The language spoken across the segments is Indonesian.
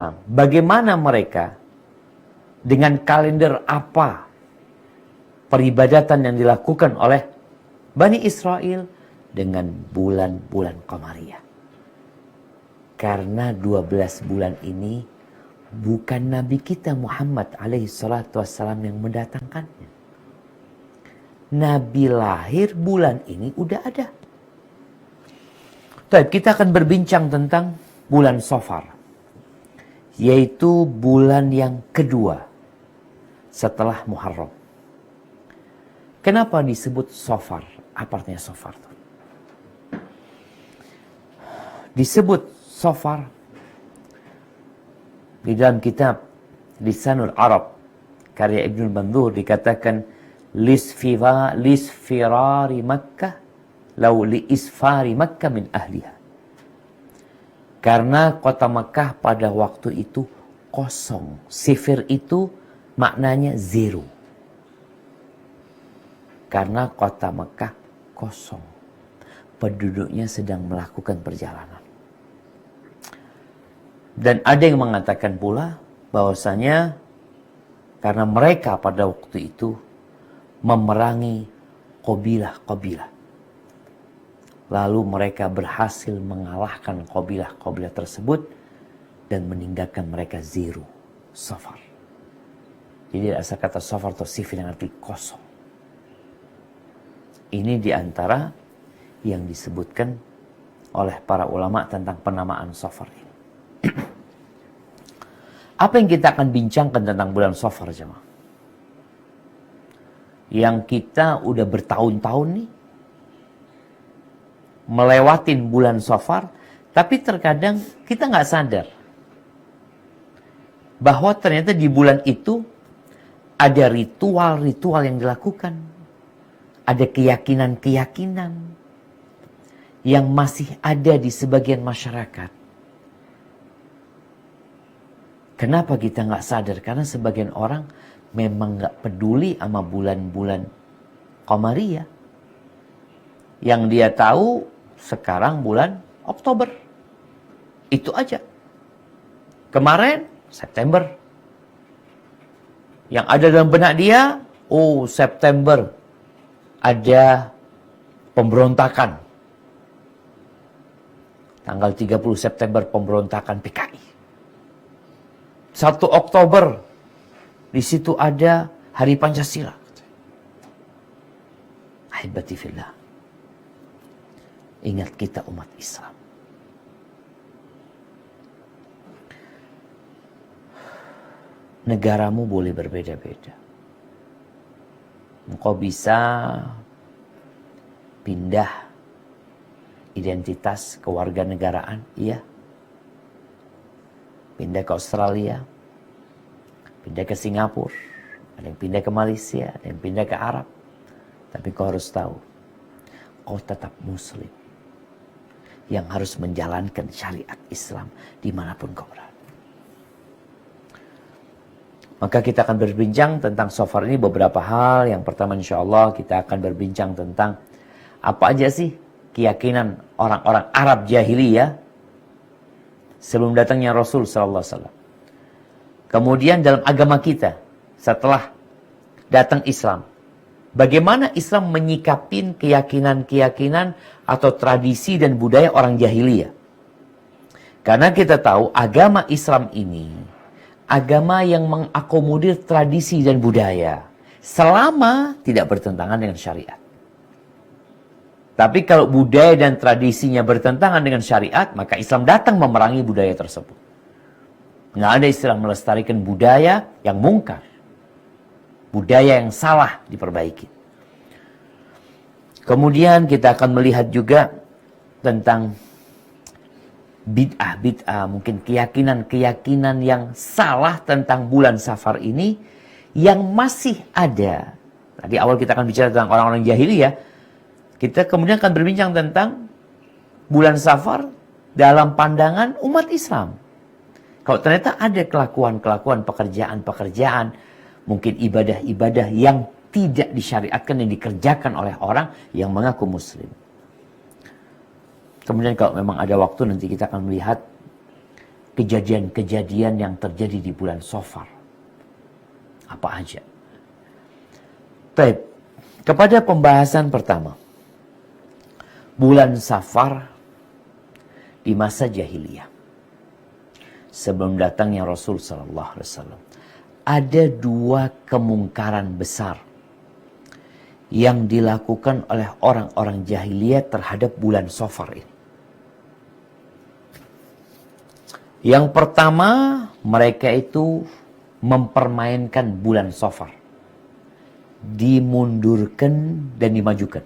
Bagaimana mereka, dengan kalender apa peribadatan yang dilakukan oleh Bani Israel dengan bulan-bulan Qamariyah. Karena 12 bulan ini bukan Nabi kita Muhammad alaihi salatu wassalam yang mendatangkannya. Nabi lahir bulan ini udah ada. Baik, kita akan berbincang tentang bulan Safar, yaitu bulan yang kedua setelah Muharram. Kenapa disebut Safar? Apa artinya Safar? Disebut Safar di dalam kitab Lisanul Arab karya Ibnul Mandur dikatakan lisfirari Makkah law liisfari Makkah min ahliha. Karena kota Makkah pada waktu itu kosong. Sifir itu maknanya zero. Karena kota Makkah kosong. Penduduknya sedang melakukan perjalanan. Dan ada yang mengatakan pula bahwasanya karena mereka pada waktu itu memerangi kabilah-kabilah. Lalu mereka berhasil mengalahkan kabilah-kabilah tersebut dan meninggalkan mereka zero, Safar. Jadi asal kata Safar atau sifir yang arti kosong. Ini diantara yang disebutkan oleh para ulama tentang penamaan Safar ini. Apa yang kita akan bincangkan tentang bulan Safar, jemaah? Yang kita udah bertahun-tahun nih melewatin bulan Safar, tapi terkadang kita nggak sadar bahwa ternyata di bulan itu ada ritual-ritual yang dilakukan, ada keyakinan-keyakinan yang masih ada di sebagian masyarakat. Kenapa kita nggak sadar? Karena sebagian orang memang nggak peduli sama bulan-bulan Qamariyah. Yang dia tahu sekarang bulan Oktober. Itu aja. Kemarin September. Yang ada dalam benak dia, oh September ada pemberontakan. Tanggal 30 September pemberontakan PKI. 1 Oktober di situ ada Hari Pancasila. Ahibati fillah. Ingat kita umat Islam. Negaramu boleh berbeda-beda. Engkau bisa pindah identitas kewarganegaraan, iya. Pindah ke Australia, pindah ke Singapura, ada yang pindah ke Malaysia, ada yang pindah ke Arab. Tapi kau harus tahu, kau tetap Muslim yang harus menjalankan syariat Islam dimanapun kau berada. Maka kita akan berbincang tentang Safar ini beberapa hal. Yang pertama insya Allah kita akan berbincang tentang apa aja sih keyakinan orang-orang Arab jahiliyah sebelum datangnya Rasul sallallahu alaihi wasallam. Kemudian dalam agama kita setelah datang Islam, bagaimana Islam menyikapin keyakinan-keyakinan atau tradisi dan budaya orang jahiliyah. Karena kita tahu agama Islam ini agama yang mengakomodir tradisi dan budaya selama tidak bertentangan dengan syariat. Tapi kalau budaya dan tradisinya bertentangan dengan syariat, maka Islam datang memerangi budaya tersebut. Nggak ada istilah melestarikan budaya yang mungkar. Budaya yang salah diperbaiki. Kemudian kita akan melihat juga tentang bid'ah, mungkin keyakinan-keyakinan yang salah tentang bulan Safar ini yang masih ada. Tadi awal kita akan bicara tentang orang-orang jahiliyah. Kita kemudian akan berbincang tentang bulan Safar dalam pandangan umat Islam. Kalau ternyata ada kelakuan-kelakuan, pekerjaan-pekerjaan, mungkin ibadah-ibadah yang tidak disyariatkan yang dikerjakan oleh orang yang mengaku Muslim. Kemudian kalau memang ada waktu nanti kita akan melihat kejadian-kejadian yang terjadi di bulan Safar. Apa aja? Baik, kepada pembahasan pertama. Bulan Safar di masa jahiliyah. Sebelum datangnya Rasul sallallahu alaihi wasallam. Ada dua kemungkaran besar yang dilakukan oleh orang-orang jahiliyah terhadap bulan Safar ini. Yang pertama, mereka itu mempermainkan bulan Safar. Dimundurkan dan dimajukan.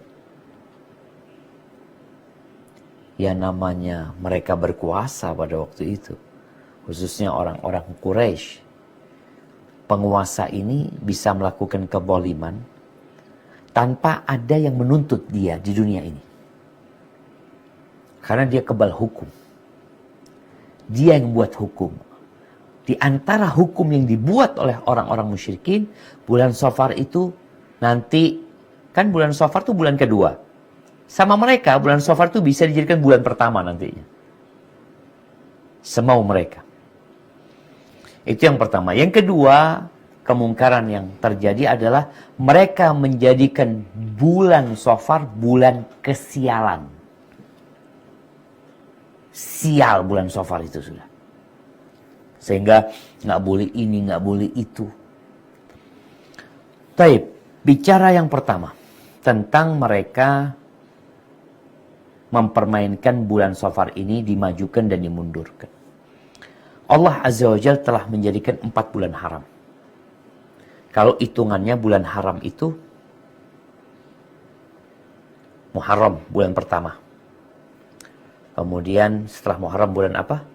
Ya namanya mereka berkuasa pada waktu itu. Khususnya orang-orang Quraisy. Penguasa ini bisa melakukan kezaliman tanpa ada yang menuntut dia di dunia ini. Karena dia kebal hukum. Dia yang buat hukum. Di antara hukum yang dibuat oleh orang-orang musyrikin, bulan Safar itu nanti, kan bulan Safar itu bulan kedua. Sama mereka, bulan Safar itu bisa dijadikan bulan pertama nantinya. Semau mereka. Itu yang pertama. Yang kedua, kemungkaran yang terjadi adalah mereka menjadikan bulan Safar bulan kesialan. Sial bulan Safar itu sudah. Sehingga nggak boleh ini, nggak boleh itu. Taib, bicara yang pertama tentang mereka mempermainkan bulan Safar ini dimajukan dan dimundurkan. Allah Azza wa Jalla telah menjadikan 4 bulan haram. Kalau hitungannya bulan haram itu Muharram bulan pertama. Kemudian setelah Muharram bulan apa?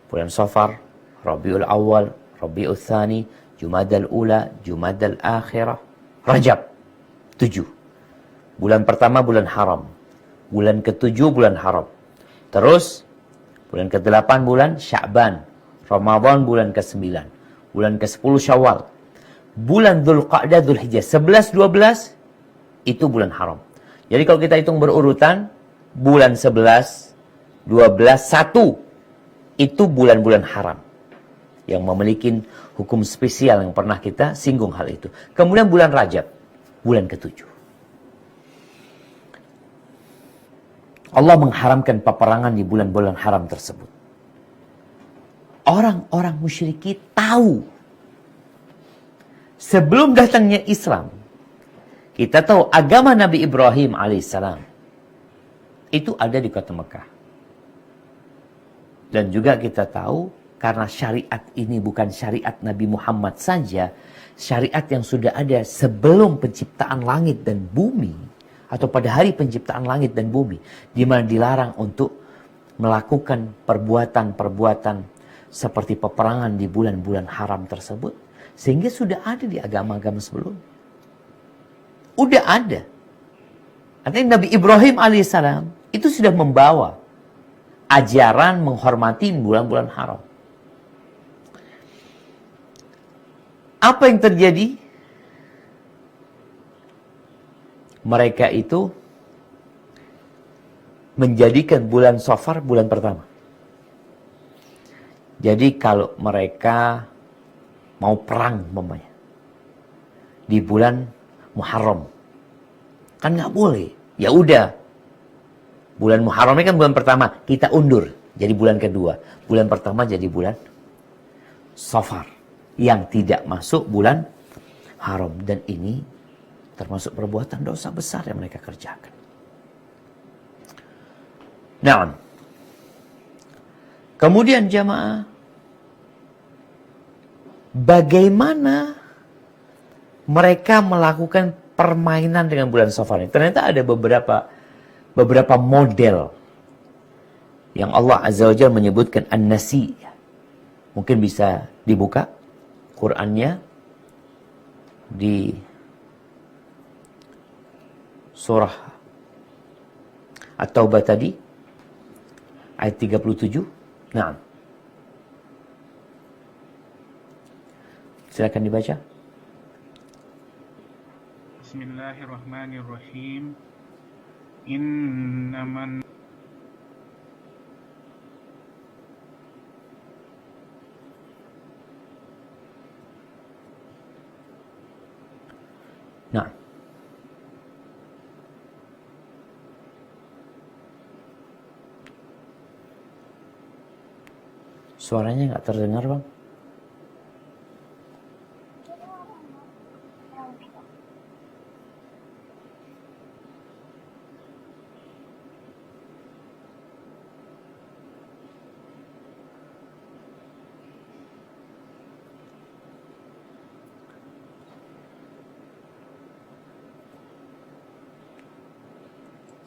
Bulan Safar, Rabiul Awal, Rabiul Tsani, Jumadal Ula, Jumadal Akhirah, Rajab. 7. Bulan pertama bulan haram. Bulan ke-7 bulan haram. Terus bulan ke-8 bulan Sya'ban. Ramadan bulan ke-9. Bulan ke-10 Syawal. Bulan Dzulqa'dah, Dzulhijjah 11, 12 itu bulan haram. Jadi kalau kita hitung berurutan, bulan 11, 12, 1 itu bulan-bulan haram yang memiliki hukum spesial yang pernah kita singgung hal itu. Kemudian bulan Rajab, bulan ke-7. Allah mengharamkan peperangan di bulan-bulan haram tersebut. Orang-orang musyrikin tahu. Sebelum datangnya Islam, kita tahu agama Nabi Ibrahim alaihissalam itu ada di kota Mekah. Dan juga kita tahu karena syariat ini bukan syariat Nabi Muhammad saja, syariat yang sudah ada sebelum penciptaan langit dan bumi, atau pada hari penciptaan langit dan bumi, di mana dilarang untuk melakukan perbuatan-perbuatan seperti peperangan di bulan-bulan haram tersebut, sehingga sudah ada di agama-agama sebelum. Udah ada. Artinya Nabi Ibrahim alaihissalam itu sudah membawa ajaran menghormati bulan-bulan haram. Apa yang terjadi? Mereka itu menjadikan bulan Safar bulan pertama. Jadi kalau mereka mau perang umpamanya di bulan Muharram, kan nggak boleh. Ya udah, bulan Muharram ini kan bulan pertama, kita undur jadi bulan kedua. Bulan pertama jadi bulan Safar yang tidak masuk bulan haram, dan ini termasuk perbuatan dosa besar yang mereka kerjakan. Nah, kemudian jamaah, bagaimana mereka melakukan permainan dengan bulan Safar ini? Ternyata ada beberapa model yang Allah Azza wa Jalla menyebutkan an-nasi. Mungkin bisa dibuka Qur'annya di surah At-Taubah tadi ayat 37. Nah, silakan dibaca. Bismillahirrahmanirrahim. Innaman Suaranya nggak terdengar, Bang.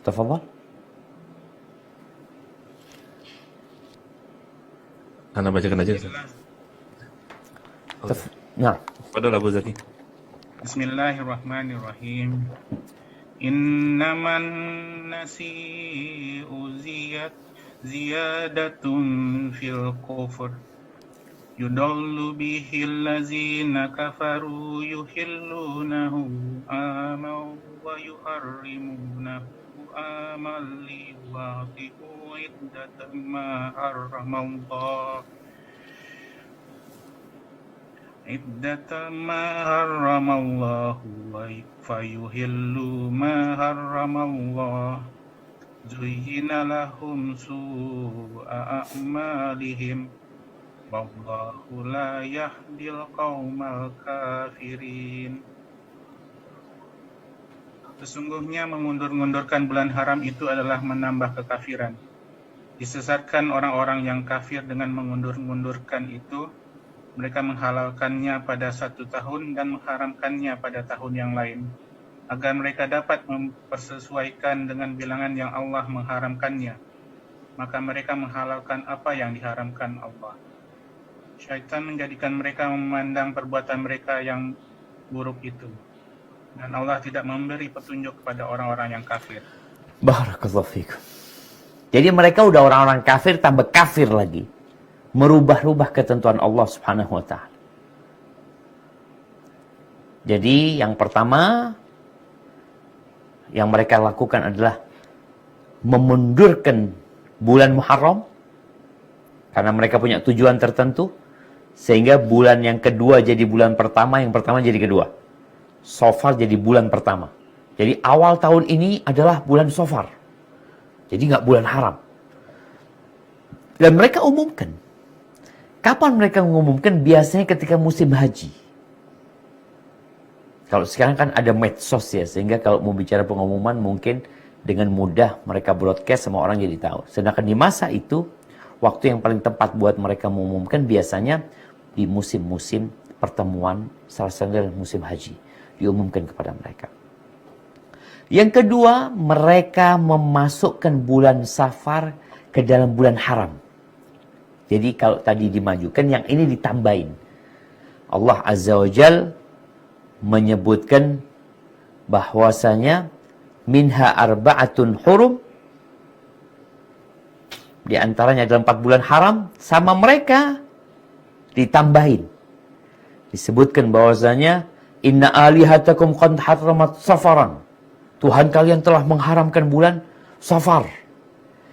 Tafadhal. Anda bacakan aja. Nah, Padahal Abu Zaki. Bismillahirrahmanirrahim. Innaman nasi'u ziyadatun fil kufr. Yudallu bihil lazina kafaru yuhillunahu aman wa yuharrimunahu aman liwati'u iddatan ma harramallah. Iddatan ma harramallahu wa fayuhillu ma harramallah. Zuyyina lahum su'a a'malihim. Wallahu la yahdil qaumal kafirin. Sesungguhnya mengundur-undurkan bulan haram itu adalah menambah kekafiran. Disesatkan orang-orang yang kafir dengan mengundur-undurkan itu. Mereka menghalalkannya pada 1 tahun dan mengharamkannya pada tahun yang lain, agar mereka dapat mempersesuaikan dengan bilangan yang Allah mengharamkannya. Maka mereka menghalalkan apa yang diharamkan Allah. Syaitan menjadikan mereka memandang perbuatan mereka yang buruk itu. Dan Allah tidak memberi petunjuk kepada orang-orang yang kafir. barakallahu fikum. Jadi mereka udah orang-orang kafir tambah kafir lagi. Merubah-rubah ketentuan Allah Subhanahu wa taala. Jadi yang pertama yang mereka lakukan adalah memundurkan bulan Muharram karena mereka punya tujuan tertentu, sehingga bulan yang kedua jadi bulan pertama, yang pertama jadi kedua. Safar jadi bulan pertama. Jadi awal tahun ini adalah bulan Safar. Jadi nggak bulan haram. Dan mereka umumkan. Kapan mereka mengumumkan? Biasanya ketika musim haji. Kalau sekarang kan ada medsos ya, sehingga kalau mau bicara pengumuman mungkin dengan mudah mereka broadcast, semua orang jadi tahu. Sedangkan di masa itu, waktu yang paling tepat buat mereka mengumumkan biasanya di musim-musim pertemuan, salah satunya musim haji. Diumumkan kepada mereka. Yang kedua, mereka memasukkan bulan Safar ke dalam bulan haram. Jadi kalau tadi dimajukan, yang ini ditambahin. Allah Azza wa Jal menyebutkan bahwasanya minha arba'atun hurum. Di antaranya adalah 4 bulan haram, sama mereka ditambahin. Disebutkan bahwasanya inna alihatakum qad harramat safaran. Tuhan kalian telah mengharamkan bulan Safar.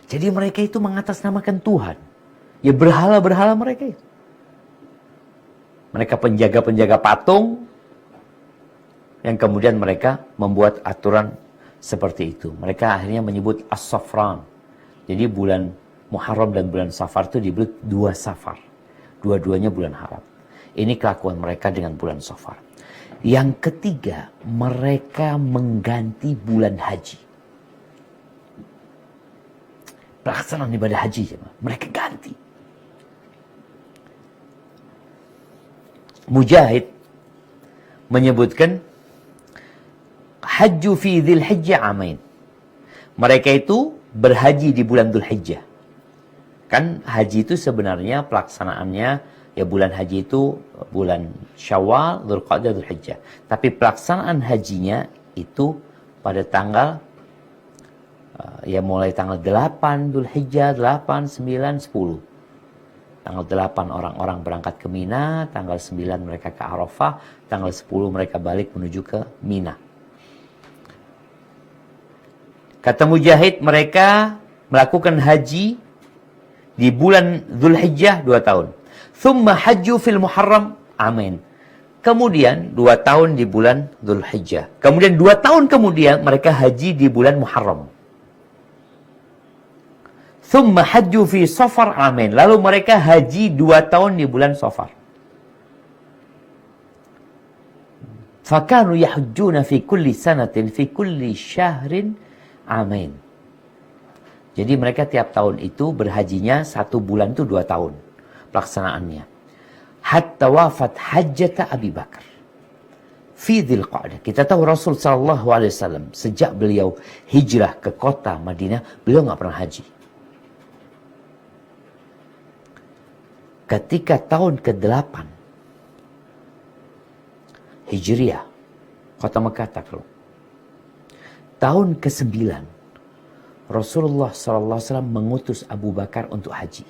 Jadi mereka itu mengatasnamakan Tuhan. Ya berhala-berhala mereka itu. Mereka penjaga-penjaga patung yang kemudian mereka membuat aturan seperti itu. Mereka akhirnya menyebut As-Safran. Jadi bulan Muharram dan bulan Safar itu disebut 2 Safar. Dua-duanya bulan haram. Ini kelakuan mereka dengan bulan Safar. Yang ketiga, mereka mengganti bulan haji. Pelaksanaan ibadah haji, mereka ganti. Mujahid menyebutkan Hajju fi Dzul Hijjah amain. Mereka itu berhaji di bulan Dzul Hijjah. Kan haji itu sebenarnya pelaksanaannya ya bulan haji itu bulan Syawal, Dzulqa'dah, Dzulhijjah. Tapi pelaksanaan hajinya itu pada tanggal ya mulai tanggal 8 Dzulhijjah, 8, 9, 10. Tanggal 8 orang-orang berangkat ke Mina, tanggal 9 mereka ke Arafah, tanggal 10 mereka balik menuju ke Mina. Kata Mujahid, mereka melakukan haji di bulan Dzulhijjah 2 tahun. Thumma hajju fil Muharram, amin. Kemudian 2 tahun di bulan Dzulhijjah. Kemudian 2 tahun kemudian mereka haji di bulan Muharram. Thumma hajju fi Safar amin. Lalu mereka haji 2 tahun di bulan Safar. Fakanu yahujjuna fi kulli sanatin fi kulli syahrin amin. Jadi mereka tiap tahun itu berhajinya 1 bulan itu 2 tahun pelaksanaannya. Hatta wafat hajjata Abi Bakar fi Dzulqa'dah. Kita tahu Rasul sallallahu alaihi wasallam sejak beliau hijrah ke kota Madinah, beliau nggak pernah haji. Ketika tahun ke-8 Hijriah, kota Mekah takluk. Tahun ke-9 Rasulullah SAW mengutus Abu Bakar untuk haji.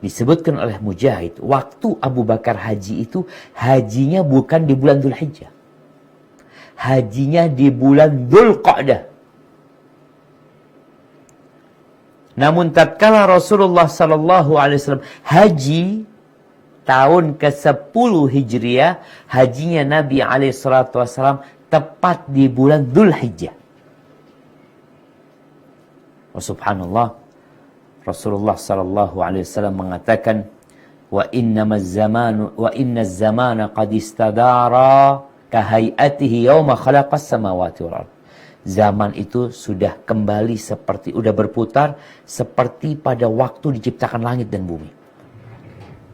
Disebutkan oleh Mujahid, waktu Abu Bakar haji itu, hajinya bukan di bulan Dzulhijjah. Hajinya di bulan Dzulqa'dah. Namun tatkala Rasulullah SAW haji tahun ke-10 Hijriah, hajinya Nabi SAW tepat di bulan Dzulhijjah. Oh, subhanallah, Rasulullah SAW mengatakan, wa inna zamana qad istadara kahayatihi yawma khalaqas samawati wal ardh. Zaman itu sudah kembali seperti, udah berputar seperti pada waktu diciptakan langit dan bumi.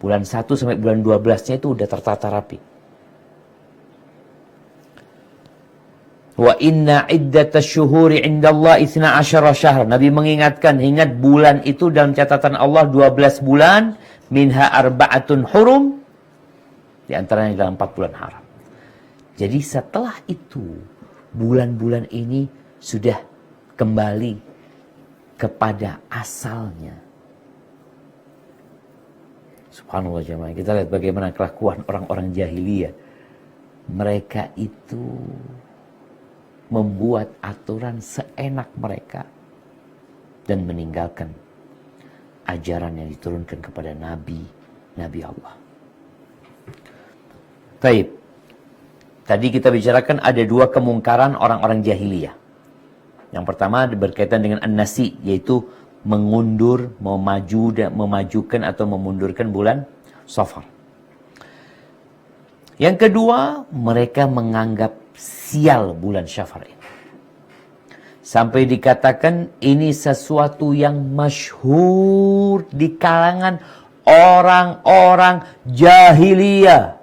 Bulan 1 sampai bulan 12-nya itu udah tertata rapi. Wa inna iddatash syuhuri indallahi 12 syahr. Nabi mengingatkan, ingat bulan itu dalam catatan Allah 12 bulan, minha arba'atun hurum, di antaranya dalam 4 bulan haram. Jadi setelah itu bulan-bulan ini sudah kembali kepada asalnya. Subhanallah jemaah, kita lihat bagaimana kelakuan orang-orang jahiliyah. Mereka itu membuat aturan seenak mereka dan meninggalkan ajaran yang diturunkan kepada Nabi Allah. Baik. Tadi kita bicarakan ada 2 kemungkaran orang-orang jahiliyah. Yang pertama berkaitan dengan an-nasi, yaitu mengundur, memajukan atau memundurkan bulan Safar. Yang kedua, mereka menganggap sial bulan Safar ini. Sampai dikatakan ini sesuatu yang masyhur di kalangan orang-orang jahiliyah.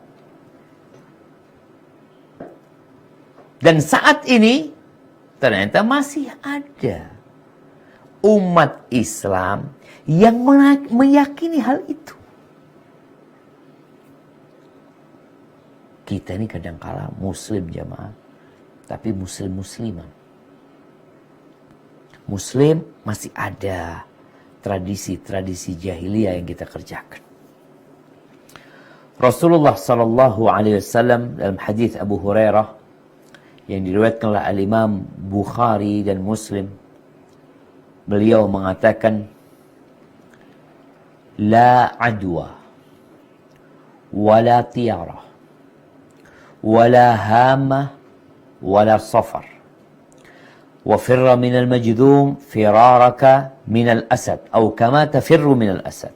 Dan saat ini ternyata masih ada umat Islam yang meyakini hal itu. Kita ini kadangkala muslim jamaah, tapi muslim-musliman. Muslim masih ada tradisi-tradisi jahiliyah yang kita kerjakan. Rasulullah SAW dalam hadis Abu Hurairah yang diriwayatkan oleh Al-Imam Bukhari dan Muslim, beliau mengatakan, la adwa wala tiarah wala hama wala safar wa firra minal majdhum firaraka minal asad atau kama tafirru minal asad.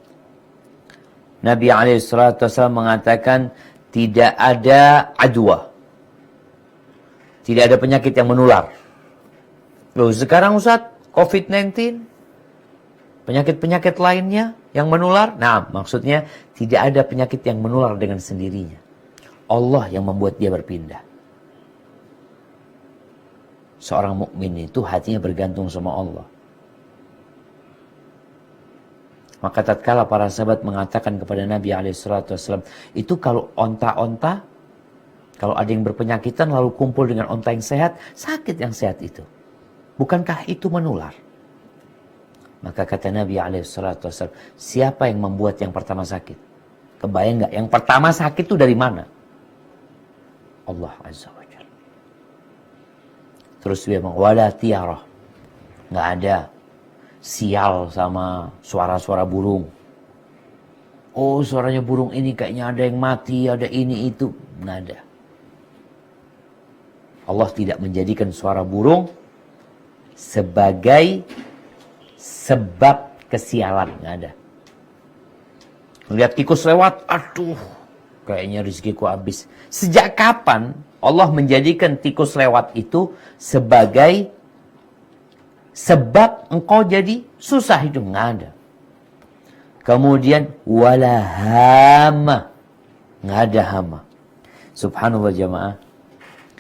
Nabi SAW mengatakan tidak ada adwa, tidak ada penyakit yang menular. Loh, sekarang Ustaz, COVID-19, penyakit-penyakit lainnya yang menular. Nah, maksudnya tidak ada penyakit yang menular dengan sendirinya. Allah yang membuat dia berpindah. Seorang mukmin itu hatinya bergantung sama Allah. Maka tatkala para sahabat mengatakan kepada Nabi SAW, itu kalau onta-onta, kalau ada yang berpenyakitan lalu kumpul dengan onta yang sehat, sakit yang sehat itu. Bukankah itu menular? Maka kata Nabi SAW, siapa yang membuat yang pertama sakit? Kebayang nggak? Yang pertama sakit itu dari mana? Allah Azza wa Jalla. Terus dia bilang, wala tiarah. Nggak ada sial sama suara-suara burung. Oh, suaranya burung ini kayaknya ada yang mati, ada ini itu. Nggak ada. Allah tidak menjadikan suara burung sebagai sebab kesialan, nggak ada. Lihat tikus lewat, aduh, kayaknya rezekiku habis. Sejak kapan Allah menjadikan tikus lewat itu sebagai sebab engkau jadi susah hidup? Nggak ada. Kemudian wala hama, nggak ada hama. Subhanallah jamaah.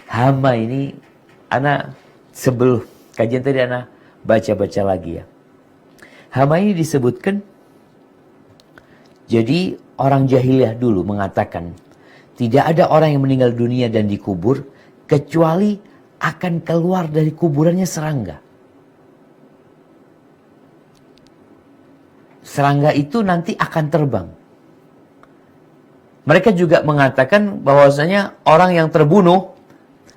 Hama ini, ana sebelum kajian tadi ana baca-baca lagi ya. Hama ini disebutkan, jadi orang jahiliyah dulu mengatakan, tidak ada orang yang meninggal dunia dan dikubur, kecuali akan keluar dari kuburannya serangga. Serangga itu nanti akan terbang. Mereka juga mengatakan bahwasanya orang yang terbunuh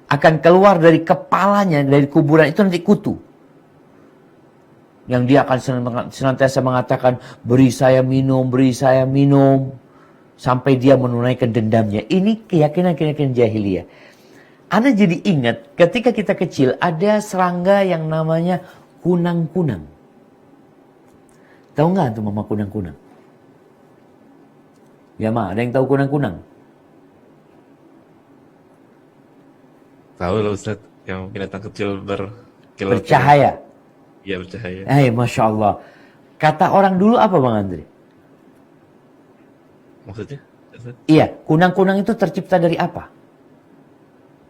akan keluar dari kepalanya, dari kuburan itu nanti kutu. Yang dia akan senantiasa mengatakan, beri saya minum, beri saya minum. Sampai dia menunaikan dendamnya. Ini keyakinan-keyakinan jahiliyah. Anda jadi ingat, ketika kita kecil, ada serangga yang namanya kunang-kunang. Tahu nggak tuh mama kunang-kunang? Ya ma, ada yang tahu kunang-kunang? Tahu lah Ustaz, yang binatang kecil berkilau. Bercahaya. Iya bercahaya. Masya Allah. Kata orang dulu apa Bang Andre? Maksudnya? Ustaz? Iya, kunang-kunang itu tercipta dari apa?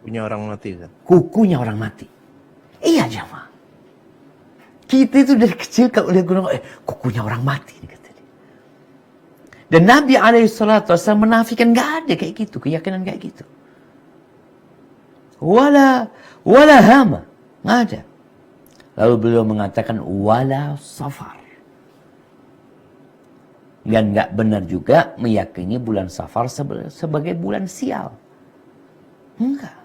Punya orang mati kan? Kukunya orang mati. Iya jamaah. Kita itu dari kecil kalau lihat kunang, kukunya orang mati. Kata dia. Dan Nabi SAW menafikan nggak ada kayak gitu, keyakinan kayak gitu. Wala hama, nggak ada. Lalu beliau mengatakan wala safar. Dan nggak benar juga meyakini bulan Safar sebagai bulan sial. Enggak.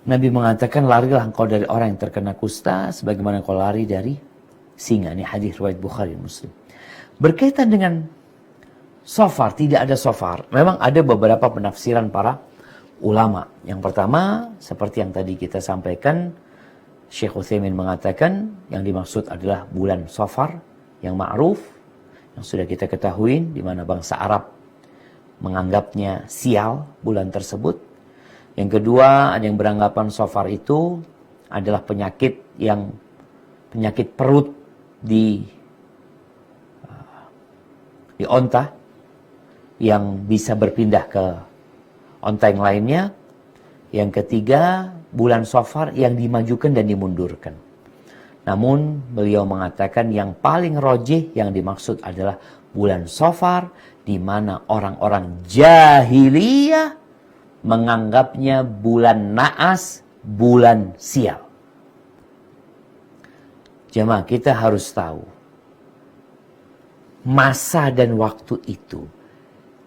Nabi mengatakan larilah engkau dari orang yang terkena kusta sebagaimana engkau lari dari singa. Ini hadis riwayat Bukhari Muslim. Berkaitan dengan Safar, tidak ada Safar. Memang ada beberapa penafsiran para ulama. Yang pertama, seperti yang tadi kita sampaikan, Syekh Utsaimin mengatakan yang dimaksud adalah bulan Safar yang ma'ruf, yang sudah kita ketahui di mana bangsa Arab menganggapnya sial bulan tersebut. Yang kedua, ada yang beranggapan Safar itu adalah penyakit perut di onta yang bisa berpindah ke onta yang lainnya. Yang ketiga, bulan Safar yang dimajukan dan dimundurkan. Namun beliau mengatakan yang paling rojih yang dimaksud adalah bulan Safar, di mana orang-orang jahiliyah menganggapnya bulan naas, bulan sial. Jemaah, kita harus tahu masa dan waktu itu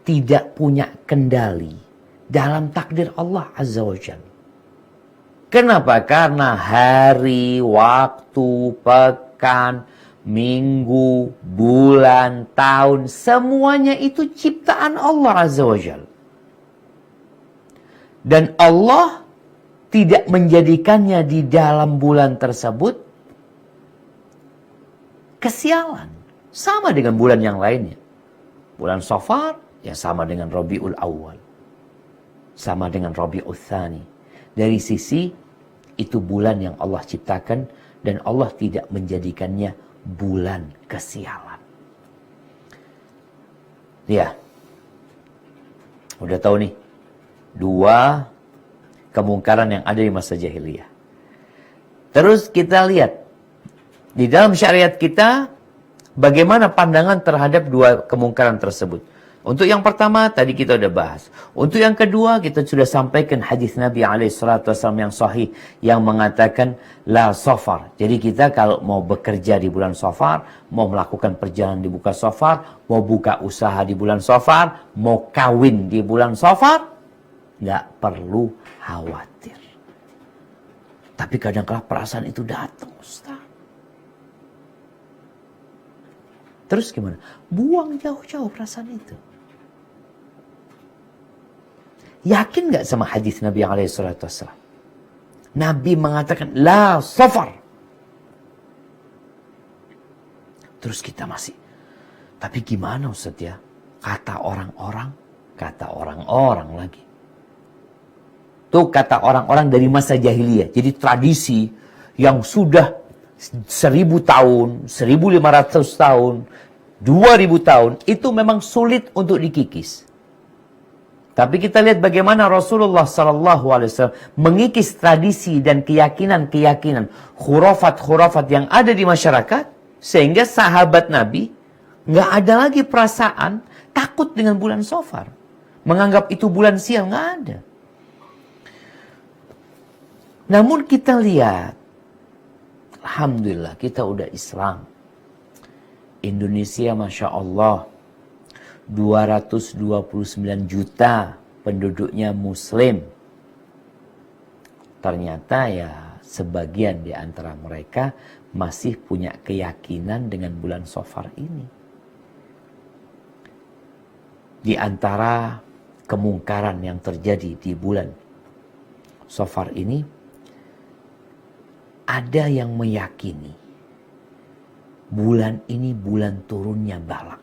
tidak punya kendali dalam takdir Allah Azza wa Jalla. Kenapa? Karena hari, waktu, pekan, minggu, bulan, tahun, semuanya itu ciptaan Allah Azza wa Jalla. Dan Allah tidak menjadikannya di dalam bulan tersebut kesialan. Sama dengan bulan yang lainnya. Bulan Safar, ya sama dengan Rabiul Awal. Sama dengan Rabiul Tsani. Dari sisi itu bulan yang Allah ciptakan dan Allah tidak menjadikannya bulan kesialan. Ya. Udah tahu nih. Dua kemungkaran yang ada di masa jahiliyah. Terus kita lihat. Di dalam syariat kita, bagaimana pandangan terhadap dua kemungkaran tersebut. Untuk yang pertama, tadi kita sudah bahas. Untuk yang kedua, kita sudah sampaikan hadis Nabi SAW yang sahih, yang mengatakan, la safar. Jadi kita kalau mau bekerja di bulan Safar, mau melakukan perjalanan di bulan Safar, mau buka usaha di bulan Safar, mau kawin di bulan Safar, nggak perlu khawatir. Tapi kadang-kadang perasaan itu datang, Ustaz. Terus gimana? Buang jauh-jauh perasaan itu. Yakin gak sama hadis Nabi SAW? Nabi mengatakan, la safar. Terus kita masih, tapi gimana Ustaz ya? Kata orang-orang lagi. Itu kata orang-orang dari masa jahiliyah. Jadi tradisi yang sudah 1000 tahun, 1500 tahun, 2000 tahun, itu memang sulit untuk dikikis. Tapi kita lihat bagaimana Rasulullah SAW mengikis tradisi dan keyakinan-keyakinan, khurafat-khurafat yang ada di masyarakat, sehingga sahabat Nabi nggak ada lagi perasaan takut dengan bulan Safar. Menganggap itu bulan sial, nggak ada. Namun kita lihat, alhamdulillah kita udah Islam. Indonesia Masya Allah, 229 juta penduduknya Muslim. Ternyata ya sebagian di antara mereka masih punya keyakinan dengan bulan Safar ini. Di antara kemungkaran yang terjadi di bulan Safar ini, ada yang meyakini bulan ini bulan turunnya balak.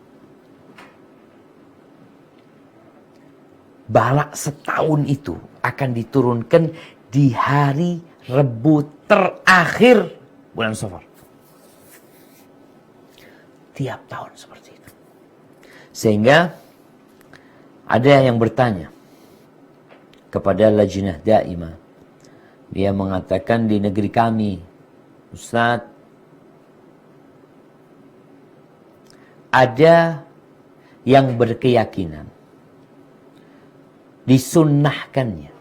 Balak setahun itu akan diturunkan di hari Rebu terakhir bulan Safar. Tiap tahun seperti itu. Sehingga ada yang bertanya kepada Lajnah Daimah. Dia mengatakan di negeri kami, Ustaz, ada yang berkeyakinan disunnahkannya,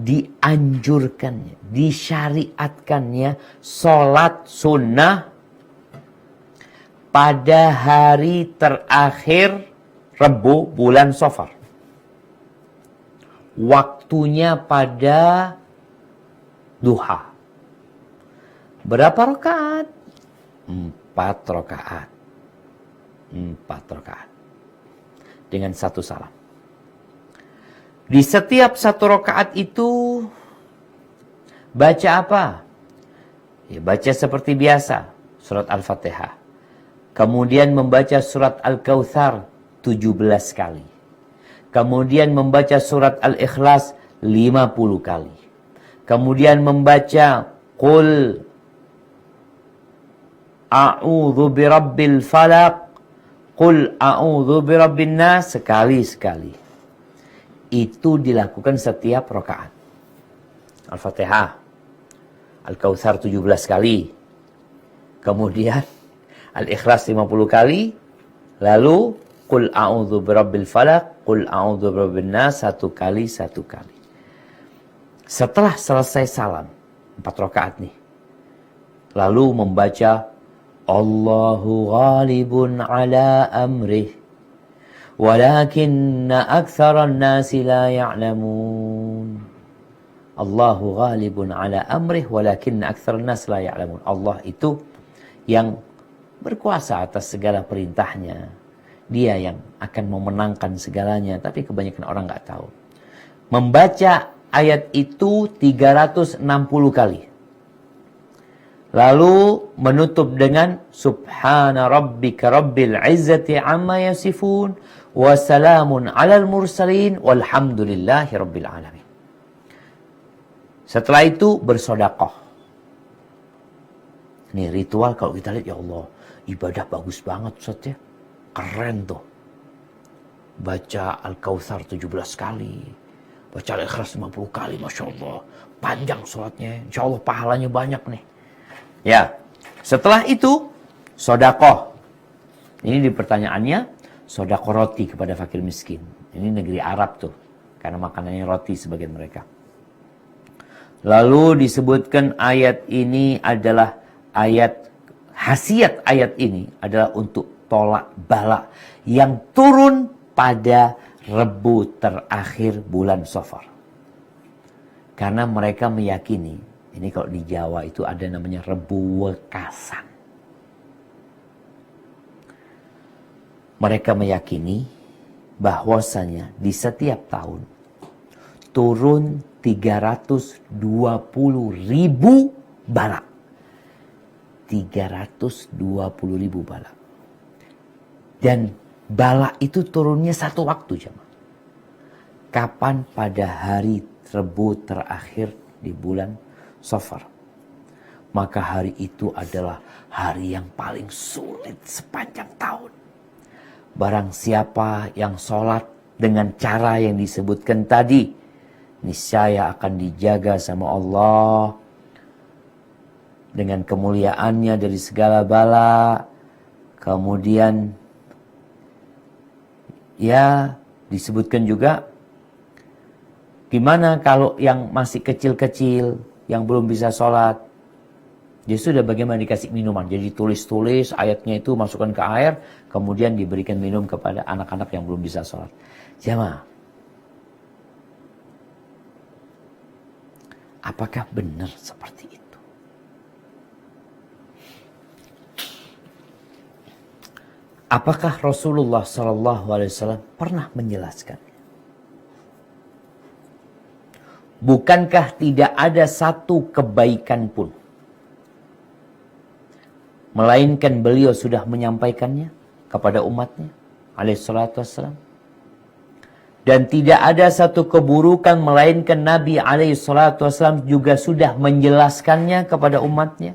dianjurkannya, disyariatkannya sholat sunnah pada hari terakhir Rebu bulan Safar. Waktunya pada duha. Berapa rakaat? 4 rakaat. 4 rakaat. Dengan 1 salam. Di setiap 1 rakaat itu baca apa? Ya, baca seperti biasa, surat Al-Fatihah. Kemudian membaca surat Al-Kautsar 17 kali. Kemudian membaca surat Al-Ikhlas 50 kali. Kemudian membaca Qul a'udzu birabbil falaq, Qul a'udzu birabbin nas sekali-sekali. Itu dilakukan setiap rakaat. Al-Fatihah, Al-Kautsar 17 kali. Kemudian Al-Ikhlas 50 kali. Lalu Qul a'udzu birabbil falaq, Qul a'udzu birabbin nas 1 kali. Setelah selesai salam 4 rakaat nih. Lalu membaca Allahu ghalibun ala amrih walakinna aktsaran nasi la ya'lamun. Allahu ghalibun ala amrih walakinna aktsaran nasi la ya'lamun. Allah itu yang berkuasa atas segala perintahnya. Dia yang akan memenangkan segalanya, tapi kebanyakan orang nggak tahu. Membaca ayat itu 360 kali. Lalu menutup dengan Subhana rabbika rabbil izzati amma yasifun wa salamun alal mursalin walhamdulillahi rabbil alamin. Setelah itu bersedekah. Ini ritual kalau kita lihat, ya Allah, ibadah bagus banget Ustaz ya. Keren tuh. Baca Al-Kautsar 17 kali. Baca Al-Ikhlas 50 kali, Masya Allah. Panjang sholatnya. Insya Allah pahalanya banyak nih. Ya, setelah itu sedekah. Ini di pertanyaannya, sedekah roti kepada fakir miskin. Ini negeri Arab tuh, karena makanannya roti sebagian mereka. Lalu disebutkan ayat ini adalah khasiat ayat ini adalah untuk tolak bala yang turun pada Rebu terakhir bulan Safar. Karena mereka meyakini, ini kalau di Jawa itu ada namanya Rebu Wekasan. Mereka meyakini bahwasanya di setiap tahun turun 320.000 bala. 320.000 bala. Dan bala itu turunnya satu waktu jemaah. Kapan? Pada hari Rebu terakhir di bulan Safar. Maka hari itu adalah hari yang paling sulit sepanjang tahun. Barang siapa yang sholat dengan cara yang disebutkan tadi, niscaya akan dijaga sama Allah dengan kemuliaannya dari segala bala. Kemudian ya disebutkan juga, gimana kalau yang masih kecil-kecil, yang belum bisa sholat, dia sudah bagaimana dikasih minuman. Jadi tulis-tulis ayatnya itu, masukkan ke air, kemudian diberikan minum kepada anak-anak yang belum bisa sholat. Jamaah, apakah benar seperti itu? Apakah Rasulullah SAW pernah menjelaskan? Bukankah tidak ada satu kebaikan pun, melainkan beliau sudah menyampaikannya kepada umatnya, alaihissalatu wassalam. Dan tidak ada satu keburukan, melainkan Nabi alaihissalatu wassalam juga sudah menjelaskannya kepada umatnya.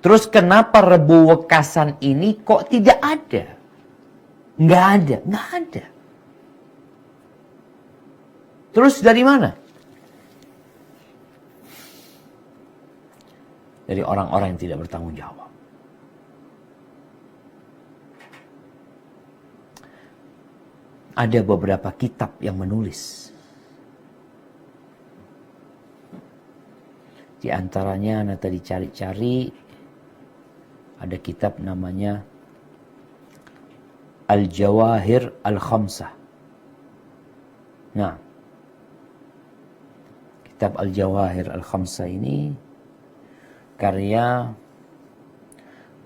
Terus kenapa Rebu Wekasan ini kok tidak ada? Nggak ada. Terus dari mana? Dari orang-orang yang tidak bertanggung jawab. Ada beberapa kitab yang menulis. Di antaranya, nah tadi cari-cari, ada kitab namanya Al-Jawahir Al-Khamsah. Nah, kitab Al-Jawahir Al-Khamsah ini karya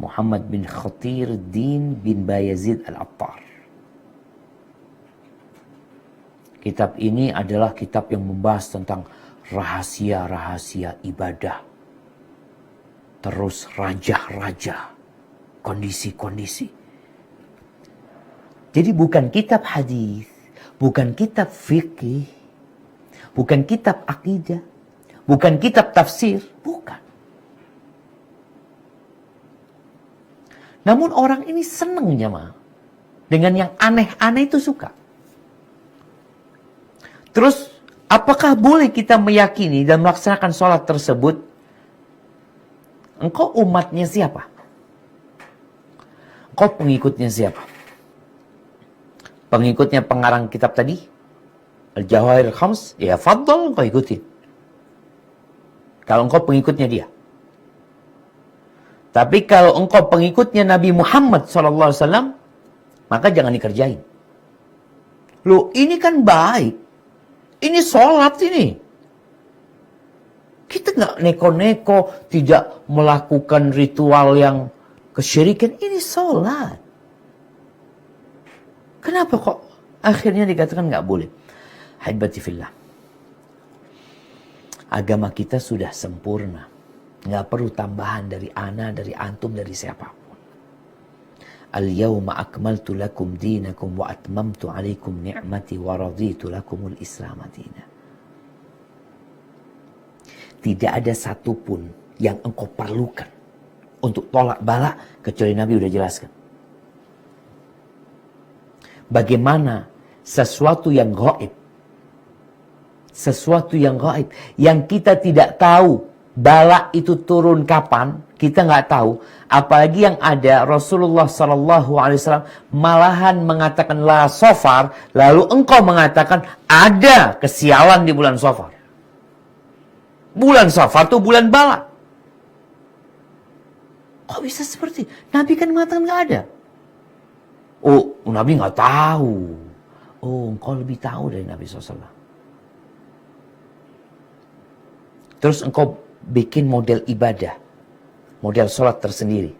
Muhammad bin Khatir Din bin Bayazid Al-Attar. Kitab ini adalah kitab yang membahas tentang rahasia-rahasia ibadah. Terus raja-raja, kondisi-kondisi. Jadi bukan kitab hadis, bukan kitab fikih, bukan kitab akidah, bukan kitab tafsir, bukan. Namun orang ini senang jemaah. Dengan yang aneh-aneh itu suka. Terus apakah boleh kita meyakini dan melaksanakan sholat tersebut? Engkau umatnya siapa? Engkau pengikutnya siapa? Pengikutnya pengarang kitab tadi? Al-Jawahir Khams? Ya faddal, engkau ikutin. Kalau engkau pengikutnya dia. Tapi kalau engkau pengikutnya Nabi Muhammad SAW, maka jangan dikerjain. Loh, ini kan baik. Ini sholat ini. Kita nggak neko-neko, tidak melakukan ritual yang kesyirikan. Ini sholat. Kenapa kok akhirnya dikatakan nggak boleh? Haibati fillah. Agama kita sudah sempurna. Nggak perlu tambahan dari ana, dari antum, dari siapapun. Al-yawma akmaltu lakum dinakum wa atmamtu alaikum ni'mati wa raditu lakumul islam dina. Tidak ada satupun yang engkau perlukan untuk tolak bala kecuali Nabi udah jelaskan. Bagaimana sesuatu yang gaib, yang kita tidak tahu bala itu turun kapan, kita nggak tahu. Apalagi yang ada Rasulullah SAW malahan mengatakan la safar, lalu engkau mengatakan ada kesialan di bulan Safar. Bulan Safar itu bulan bala. Kok bisa seperti? Nabi kan mengatakan nggak ada. Oh, Nabi nggak tahu. Oh, engkau lebih tahu dari Nabi SAW. Terus engkau bikin model ibadah, model sholat tersendiri.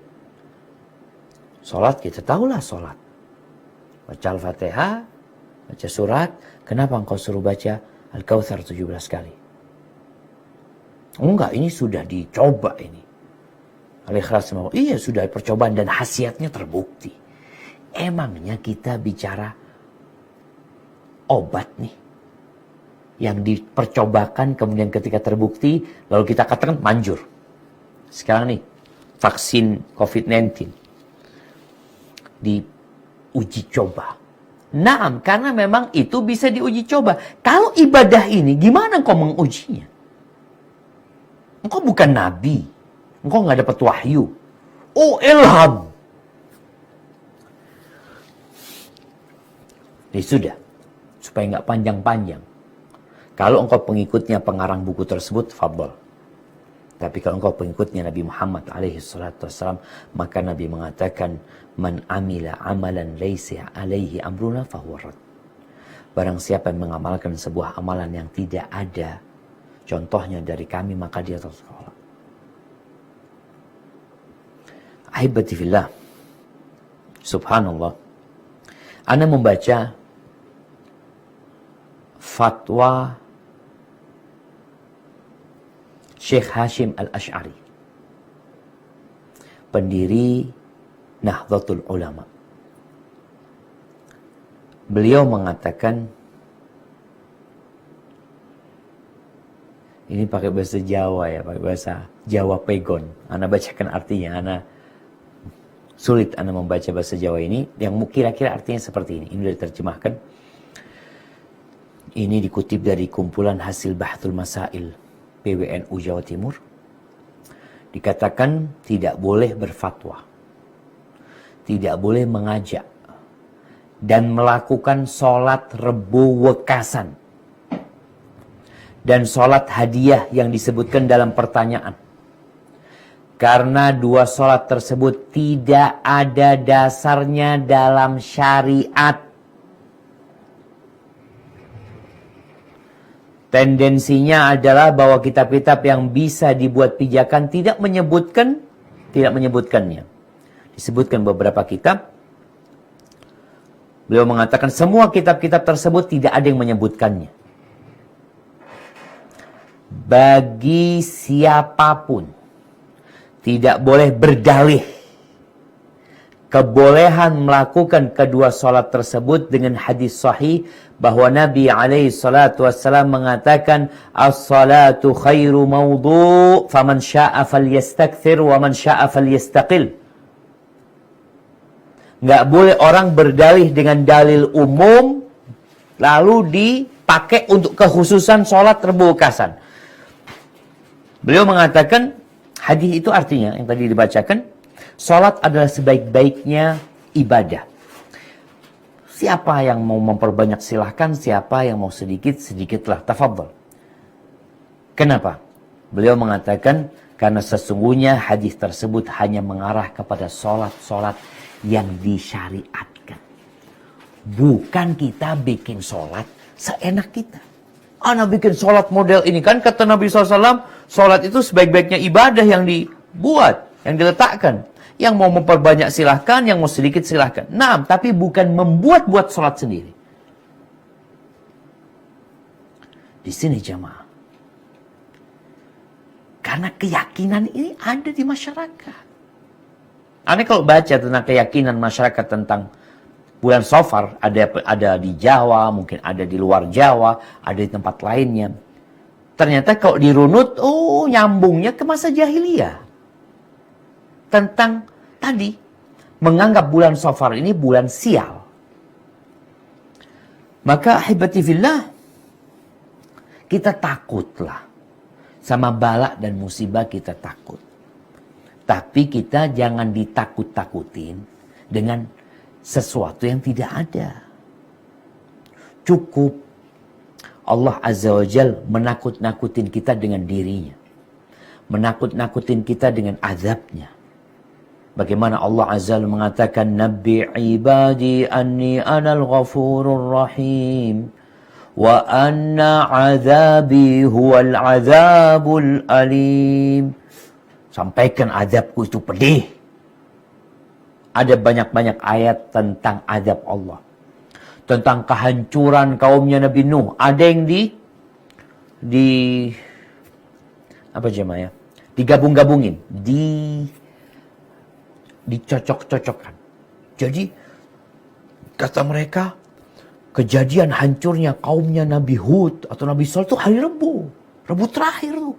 Sholat kita tahulah sholat. Baca Al-Fatihah, baca surat. Kenapa engkau suruh baca Al-Kautsar 17 kali? Enggak, ini sudah dicoba ini. Al-Ikhlas, iya sudah percobaan dan khasiatnya terbukti. Emangnya kita bicara obat nih, yang dipercobakan kemudian ketika terbukti, lalu kita katakan manjur. Sekarang nih, vaksin COVID-19 diuji coba. Naam, karena memang itu bisa diuji coba. Kalau ibadah ini, gimana engkau mengujinya? Engkau bukan nabi. Engkau nggak dapat wahyu. Oh, ilham. Jadi sudah. Supaya nggak panjang-panjang. Kalau engkau pengikutnya pengarang buku tersebut, fadhal. Tapi kalau engkau pengikutnya Nabi Muhammad alaihi salatu wassalam, maka Nabi mengatakan, man amila amalan laisa alaihi amruna fahuwa rad. Barang siapa yang mengamalkan sebuah amalan yang tidak ada contohnya dari kami, maka dia tertolak. Ahibati fillah. Subhanallah. Ana membaca fatwa Syekh Hashim Al-Ash'ari, pendiri Nahdlatul Ulama. Beliau mengatakan, ini pakai bahasa Jawa ya, pakai bahasa Jawa Pegon. Ana bacakan artinya, sulit Ana membaca bahasa Jawa ini, yang kira-kira artinya seperti ini. Ini sudah diterjemahkan. Ini dikutip dari kumpulan hasil Bahthul Masail PWNU Jawa Timur. Dikatakan tidak boleh berfatwa, tidak boleh mengajak, dan melakukan sholat Rebo wekasan dan sholat hadiah yang disebutkan dalam pertanyaan. Karena dua sholat tersebut tidak ada dasarnya dalam syariat. Tendensinya adalah bahwa kitab-kitab yang bisa dibuat pijakan tidak menyebutkannya. Disebutkan beberapa kitab. Beliau mengatakan semua kitab-kitab tersebut tidak ada yang menyebutkannya. Bagi siapapun tidak boleh berdalih kebolehan melakukan kedua sholat tersebut dengan hadis sahih bahwa Nabi alaihi salatu wassalam mengatakan as-salatu khairu mawdu' faman sya'a falyastakthir wa man sya'a falyastaqil. Nggak boleh orang berdalih dengan dalil umum lalu dipakai untuk kekhususan sholat Rebo wekasan. Beliau mengatakan hadis itu artinya yang tadi dibacakan, sholat adalah sebaik-baiknya ibadah. Siapa yang mau memperbanyak silahkan, siapa yang mau sedikit, sedikitlah. Tafadhal. Kenapa? Beliau mengatakan, karena sesungguhnya hadis tersebut hanya mengarah kepada sholat-sholat yang disyariatkan. Bukan kita bikin sholat seenak kita. Ana bikin sholat model ini. Kan kata Nabi SAW, sholat itu sebaik-baiknya ibadah yang dibuat, yang diletakkan. Yang mau memperbanyak silahkan, yang mau sedikit silahkan. Nah, tapi bukan membuat-buat sholat sendiri. Di sini jamaah. Karena keyakinan ini ada di masyarakat. Anda kalau baca tentang keyakinan masyarakat tentang bulan Safar, ada di Jawa, mungkin ada di luar Jawa, ada di tempat lainnya. Ternyata kalau dirunut, nyambungnya ke masa jahiliyah. Tentang tadi menganggap bulan Safar ini bulan sial. Maka ahibati fillah, kita takutlah sama bala dan musibah, kita takut. Tapi kita jangan ditakut-takutin dengan sesuatu yang tidak ada. Cukup Allah Azza wa Jal menakut-nakutin kita dengan dirinya. Menakut-nakutin kita dengan azabnya. Bagaimana Allah Azza wa Jalla mengatakan, Nabi ibadi anni anal ghafurur rahim. Wa anna azabi huwal azabul alim. Sampaikan azabku itu pedih. Ada banyak-banyak ayat tentang azab Allah. Tentang kehancuran kaumnya Nabi Nuh. Ada yang apa jemaah ya? Digabung-gabungin, dicocok-cocokkan. Jadi kata mereka, kejadian hancurnya kaumnya Nabi Hud atau Nabi Saleh itu hari Rebu. Rebu terakhir tuh.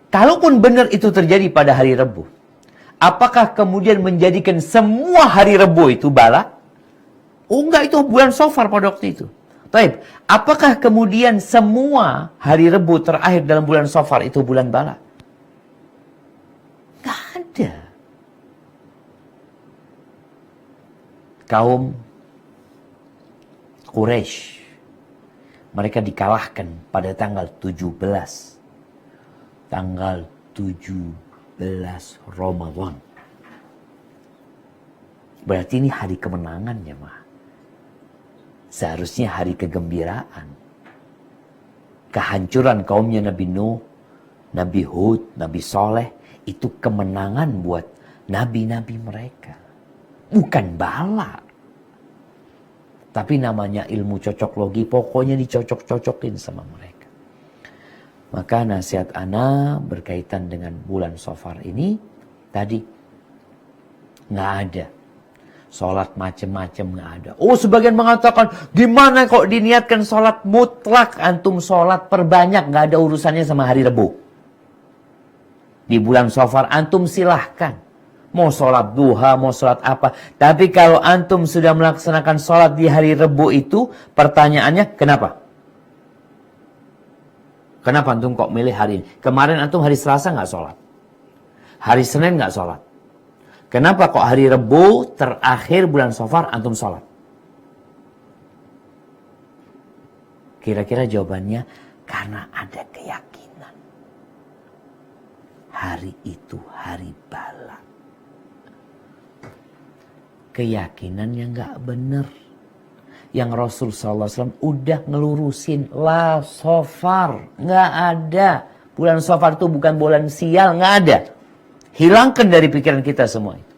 Kalaupun benar itu terjadi pada hari Rebu, apakah kemudian menjadikan semua hari Rebu itu bala? Oh enggak, itu bulan Safar pada waktu itu. Baik, apakah kemudian semua hari Rebu terakhir dalam bulan Safar itu bulan bala? Enggak ada. Kaum Quraisy, mereka dikalahkan pada tanggal 17. Tanggal 17 Ramadan. Berarti ini hari kemenangan ya, Ma. Seharusnya hari kegembiraan. Kehancuran kaumnya Nabi Nuh, Nabi Hud, Nabi Saleh, itu kemenangan buat nabi-nabi mereka. Bukan bala. Tapi namanya ilmu cocok logi, pokoknya dicocok-cocokin sama mereka. Maka nasihat ana berkaitan dengan bulan Safar ini, tadi nggak ada. Sholat macam-macam nggak ada. Oh, sebagian mengatakan, gimana kok diniatkan sholat mutlak, antum sholat perbanyak, nggak ada urusannya sama hari Rebu. Di bulan Safar antum silahkan. Mau sholat duha, mau sholat apa. Tapi kalau antum sudah melaksanakan sholat di hari Rebu itu, pertanyaannya kenapa? Kenapa antum kok milih hari ini? Kemarin antum hari Selasa nggak sholat. Hari Senin nggak sholat. Kenapa kok hari Rebu terakhir bulan Safar antum sholat? Kira-kira jawabannya karena ada keyakinan. Hari itu hari bala. Keyakinan yang nggak benar. Yang Rasul SAW udah ngelurusin. La Safar. Nggak ada. Bulan Safar itu bukan bulan sial. Nggak ada. Hilangkan dari pikiran kita semua itu.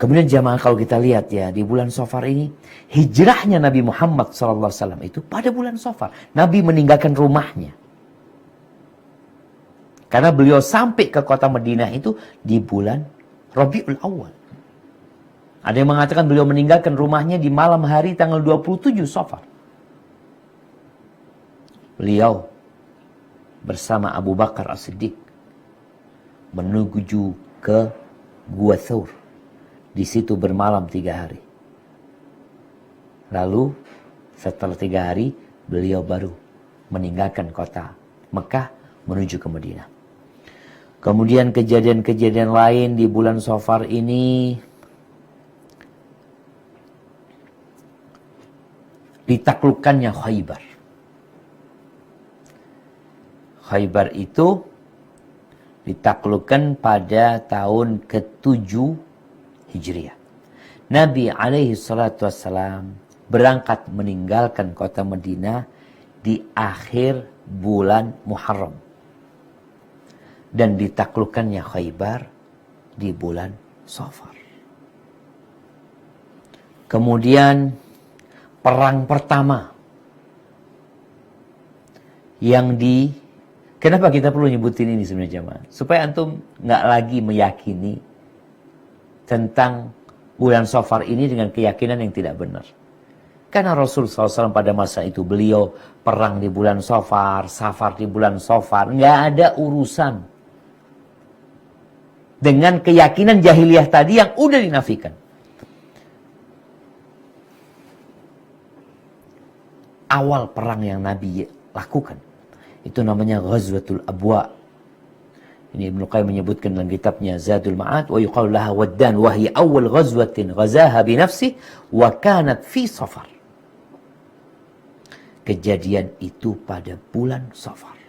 Kemudian jamaah kalau kita lihat ya. Di bulan Safar ini. Hijrahnya Nabi Muhammad SAW itu pada bulan Safar. Nabi meninggalkan rumahnya. Karena beliau sampai ke kota Madinah itu di bulan Rabiul Awal. Ada yang mengatakan beliau meninggalkan rumahnya di malam hari tanggal 27 Safar. Beliau bersama Abu Bakar As-Siddiq menuju ke Gua Thawr. Di situ bermalam 3 hari. Lalu setelah 3 hari beliau baru meninggalkan kota Mekah menuju ke Madinah. Kemudian kejadian-kejadian lain di bulan Safar ini ditaklukkannya Khaybar. Khaybar itu ditaklukkan pada tahun ke-7 Hijriah. Nabi alaihi salatu wassalam berangkat meninggalkan kota Madinah di akhir bulan Muharram. Dan ditaklukkannya Khaybar di bulan Safar. Kemudian perang pertama yang kenapa kita perlu nyebutin ini sebenarnya jemaah? Supaya antum nggak lagi meyakini tentang bulan Safar ini dengan keyakinan yang tidak benar. Karena Rasul SAW pada masa itu beliau perang di bulan Safar, Safar di bulan Safar, nggak ada urusan dengan keyakinan jahiliyah tadi yang udah dinafikan. Awal perang yang Nabi lakukan itu namanya Ghazwatul Abwa. Ini Ibnu Qayyim menyebutkan dalam kitabnya Zadul Ma'ad, wa yuqalu laha Waddan wa hiya awwal ghazwatin ghazaha bi nafsihi wa kanat fi Safar. Kejadian itu pada bulan Safar.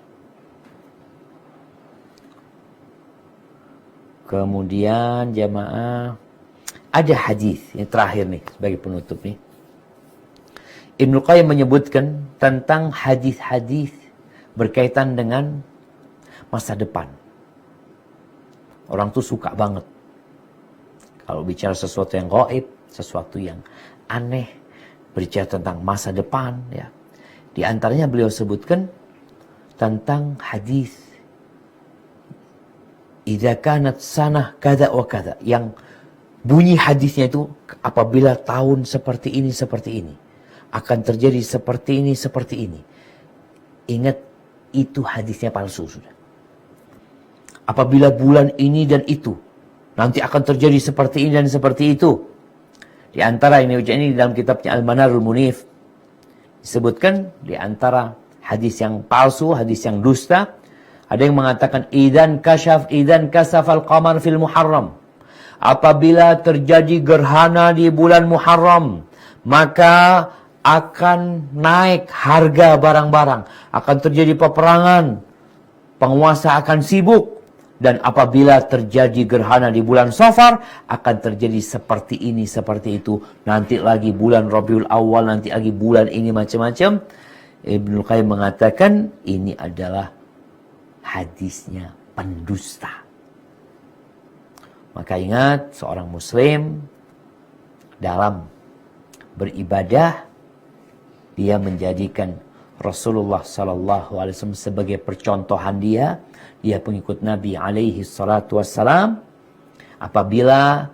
Kemudian jamaah ada hadis yang terakhir nih sebagai penutup nih. Ibnu Qayyim menyebutkan tentang hadis-hadis berkaitan dengan masa depan. Orang tuh suka banget kalau bicara sesuatu yang gaib, sesuatu yang aneh, berbicara tentang masa depan, ya. Di antaranya beliau sebutkan tentang hadis idza kanat sanah kada wa kada, yang bunyi hadisnya itu apabila tahun seperti ini akan terjadi seperti ini. Ingat, itu hadisnya palsu sudah. Apabila bulan ini dan itu nanti akan terjadi seperti ini dan seperti itu. Di antara ini dalam kitabnya Al-Manarul Munif disebutkan di antara hadis yang palsu, hadis yang dusta, ada yang mengatakan idan kasafal qamar fil Muharram. Apabila terjadi gerhana di bulan Muharram, maka akan naik harga barang-barang, akan terjadi peperangan, penguasa akan sibuk. Dan apabila terjadi gerhana di bulan Safar, akan terjadi seperti ini, seperti itu. Nanti lagi bulan Rabiul Awal, nanti lagi bulan ini, macam-macam. Ibnu Qayyim mengatakan ini adalah hadisnya pendusta. Maka ingat, seorang muslim dalam beribadah, dia menjadikan Rasulullah SAW sebagai percontohan dia pengikut Nabi alaihi salatu wassalam. Apabila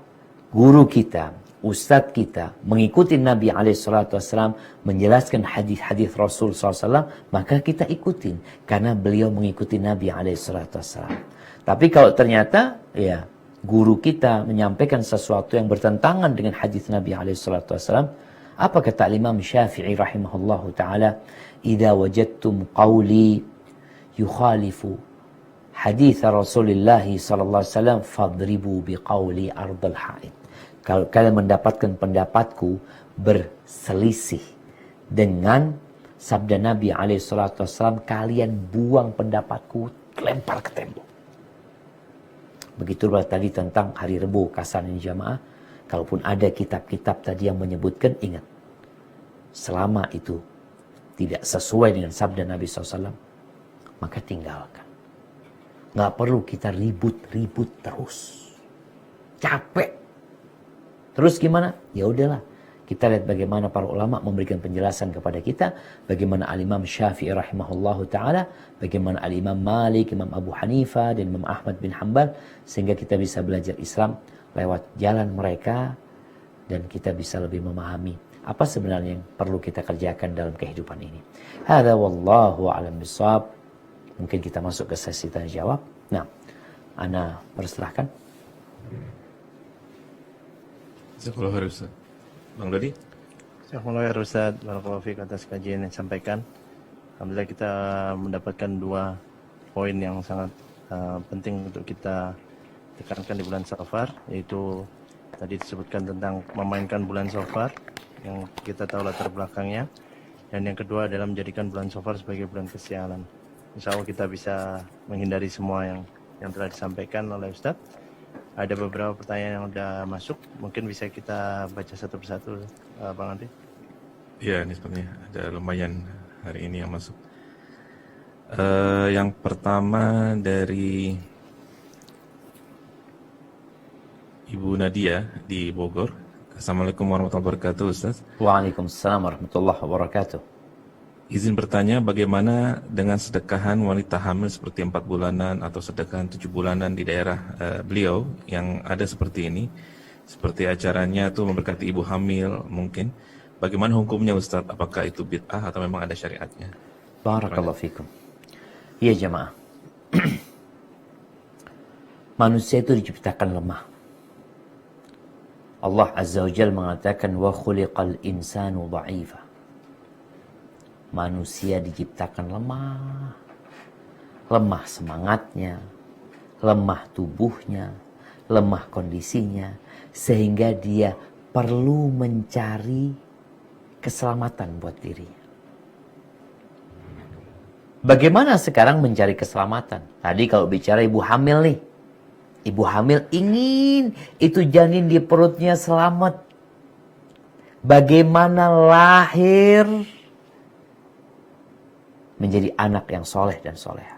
guru kita, ustadz kita mengikuti Nabi alaihi salatu wassalam menjelaskan hadis-hadis Rasul SAW, maka kita ikutin karena beliau mengikuti Nabi alaihi salatu wassalam. Tapi kalau ternyata ya guru kita menyampaikan sesuatu yang bertentangan dengan hadis Nabi alaihi salatu wassalam, apa kata Imam Syafi'i rahimahullahu taala, idza wajadtum qawli yukhalifu hadis Rasulullah sallallahu alaihi wasallam fadribu biqauli ardal haid. Kalau kalian mendapatkan pendapatku berselisih dengan sabda Nabi alaihi salatu wasallam, kalian buang pendapatku, lempar ke tembok. Begitulah tadi tentang hari Rebu Kasanin Jamaah. Kalaupun ada kitab-kitab tadi yang menyebutkan, ingat, selama itu tidak sesuai dengan sabda Nabi SAW, maka tinggalkan. Nggak perlu kita ribut-ribut terus. Capek. Terus gimana? Ya udahlah. Kita lihat bagaimana para ulama memberikan penjelasan kepada kita. Bagaimana Al-Imam Syafi'i rahimahullahu ta'ala. Bagaimana Al-Imam Malik, Imam Abu Hanifah, dan Imam Ahmad bin Hanbal. Sehingga kita bisa belajar Islam lewat jalan mereka. Dan kita bisa lebih memahami apa sebenarnya yang perlu kita kerjakan dalam kehidupan ini. Hadza wallahu a'lam bishawab. Mungkin kita masuk ke sesi tanya jawab. Nah, ana persilahkan. Jazakallahu khairan Ustaz. Bang Dodi? Jazakallahu khairan Ustaz. Barakallahu fiik atas kajian yang disampaikan. Alhamdulillah kita mendapatkan 2 poin yang sangat penting untuk kita tekankan di bulan Safar, yaitu tadi disebutkan tentang memainkan bulan Safar yang kita tahu latar belakangnya, dan yang kedua adalah menjadikan bulan Safar sebagai bulan kesialan. Insya Allah kita bisa menghindari semua yang telah disampaikan oleh Ustadz. Ada beberapa pertanyaan yang sudah masuk, mungkin bisa kita baca satu persatu, Bang Andri. Iya, ini sepertinya ada lumayan hari ini yang masuk. Yang pertama dari Ibu Nadia di Bogor. Assalamualaikum warahmatullahi wabarakatuh, Ustaz. Waalaikumsalam warahmatullahi wabarakatuh. Izin bertanya, bagaimana dengan sedekahan wanita hamil seperti 4 bulanan atau sedekahan 7 bulanan di daerah beliau yang ada seperti ini, seperti acaranya tuh memberkati ibu hamil mungkin. Bagaimana hukumnya Ustaz? Apakah itu bid'ah atau memang ada syariatnya? Barakallahu fikum. Iya jemaah. Manusia itu diciptakan lemah. Allah Azza wa Jalla mengatakan wa khuliqal insanu dha'ifa. Manusia diciptakan lemah. Lemah semangatnya, lemah tubuhnya, lemah kondisinya, sehingga dia perlu mencari keselamatan buat dirinya. Bagaimana sekarang mencari keselamatan? Tadi kalau bicara ibu hamil nih, ibu hamil ingin itu janin di perutnya selamat. Bagaimana lahir menjadi anak yang soleh dan soleha?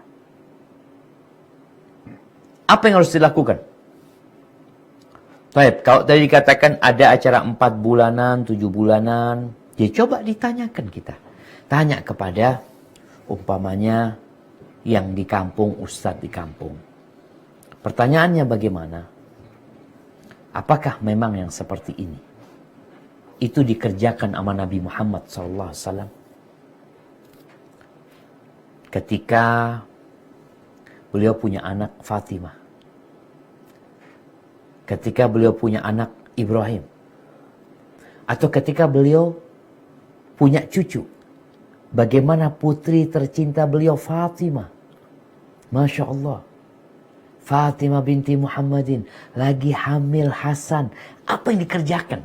Apa yang harus dilakukan? Baik, kalau tadi dikatakan ada acara 4 bulanan, 7 bulanan, Dia coba ditanyakan kita. Tanya kepada umpamanya yang di kampung, ustadz di kampung. Pertanyaannya bagaimana? Apakah memang yang seperti ini itu dikerjakan sama Nabi Muhammad SAW? Ketika beliau punya anak Fatimah. Ketika beliau punya anak Ibrahim. Atau ketika beliau punya cucu. Bagaimana putri tercinta beliau Fatimah. Masya Allah. Fatimah binti Muhammadin lagi hamil Hasan. Apa yang dikerjakan?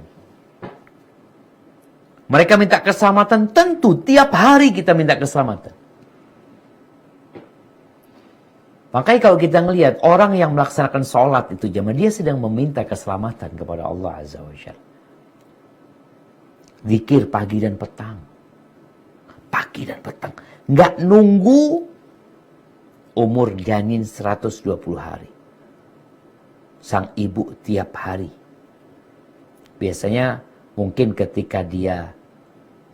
Mereka minta keselamatan. Tentu tiap hari kita minta keselamatan. Makanya kalau kita ngelihat orang yang melaksanakan sholat itu jamaah, dia sedang meminta keselamatan kepada Allah Azza wa Jalla. Zikir pagi dan petang. Pagi dan petang. Nggak nunggu umur janin 120 hari. Sang ibu tiap hari. Biasanya mungkin ketika dia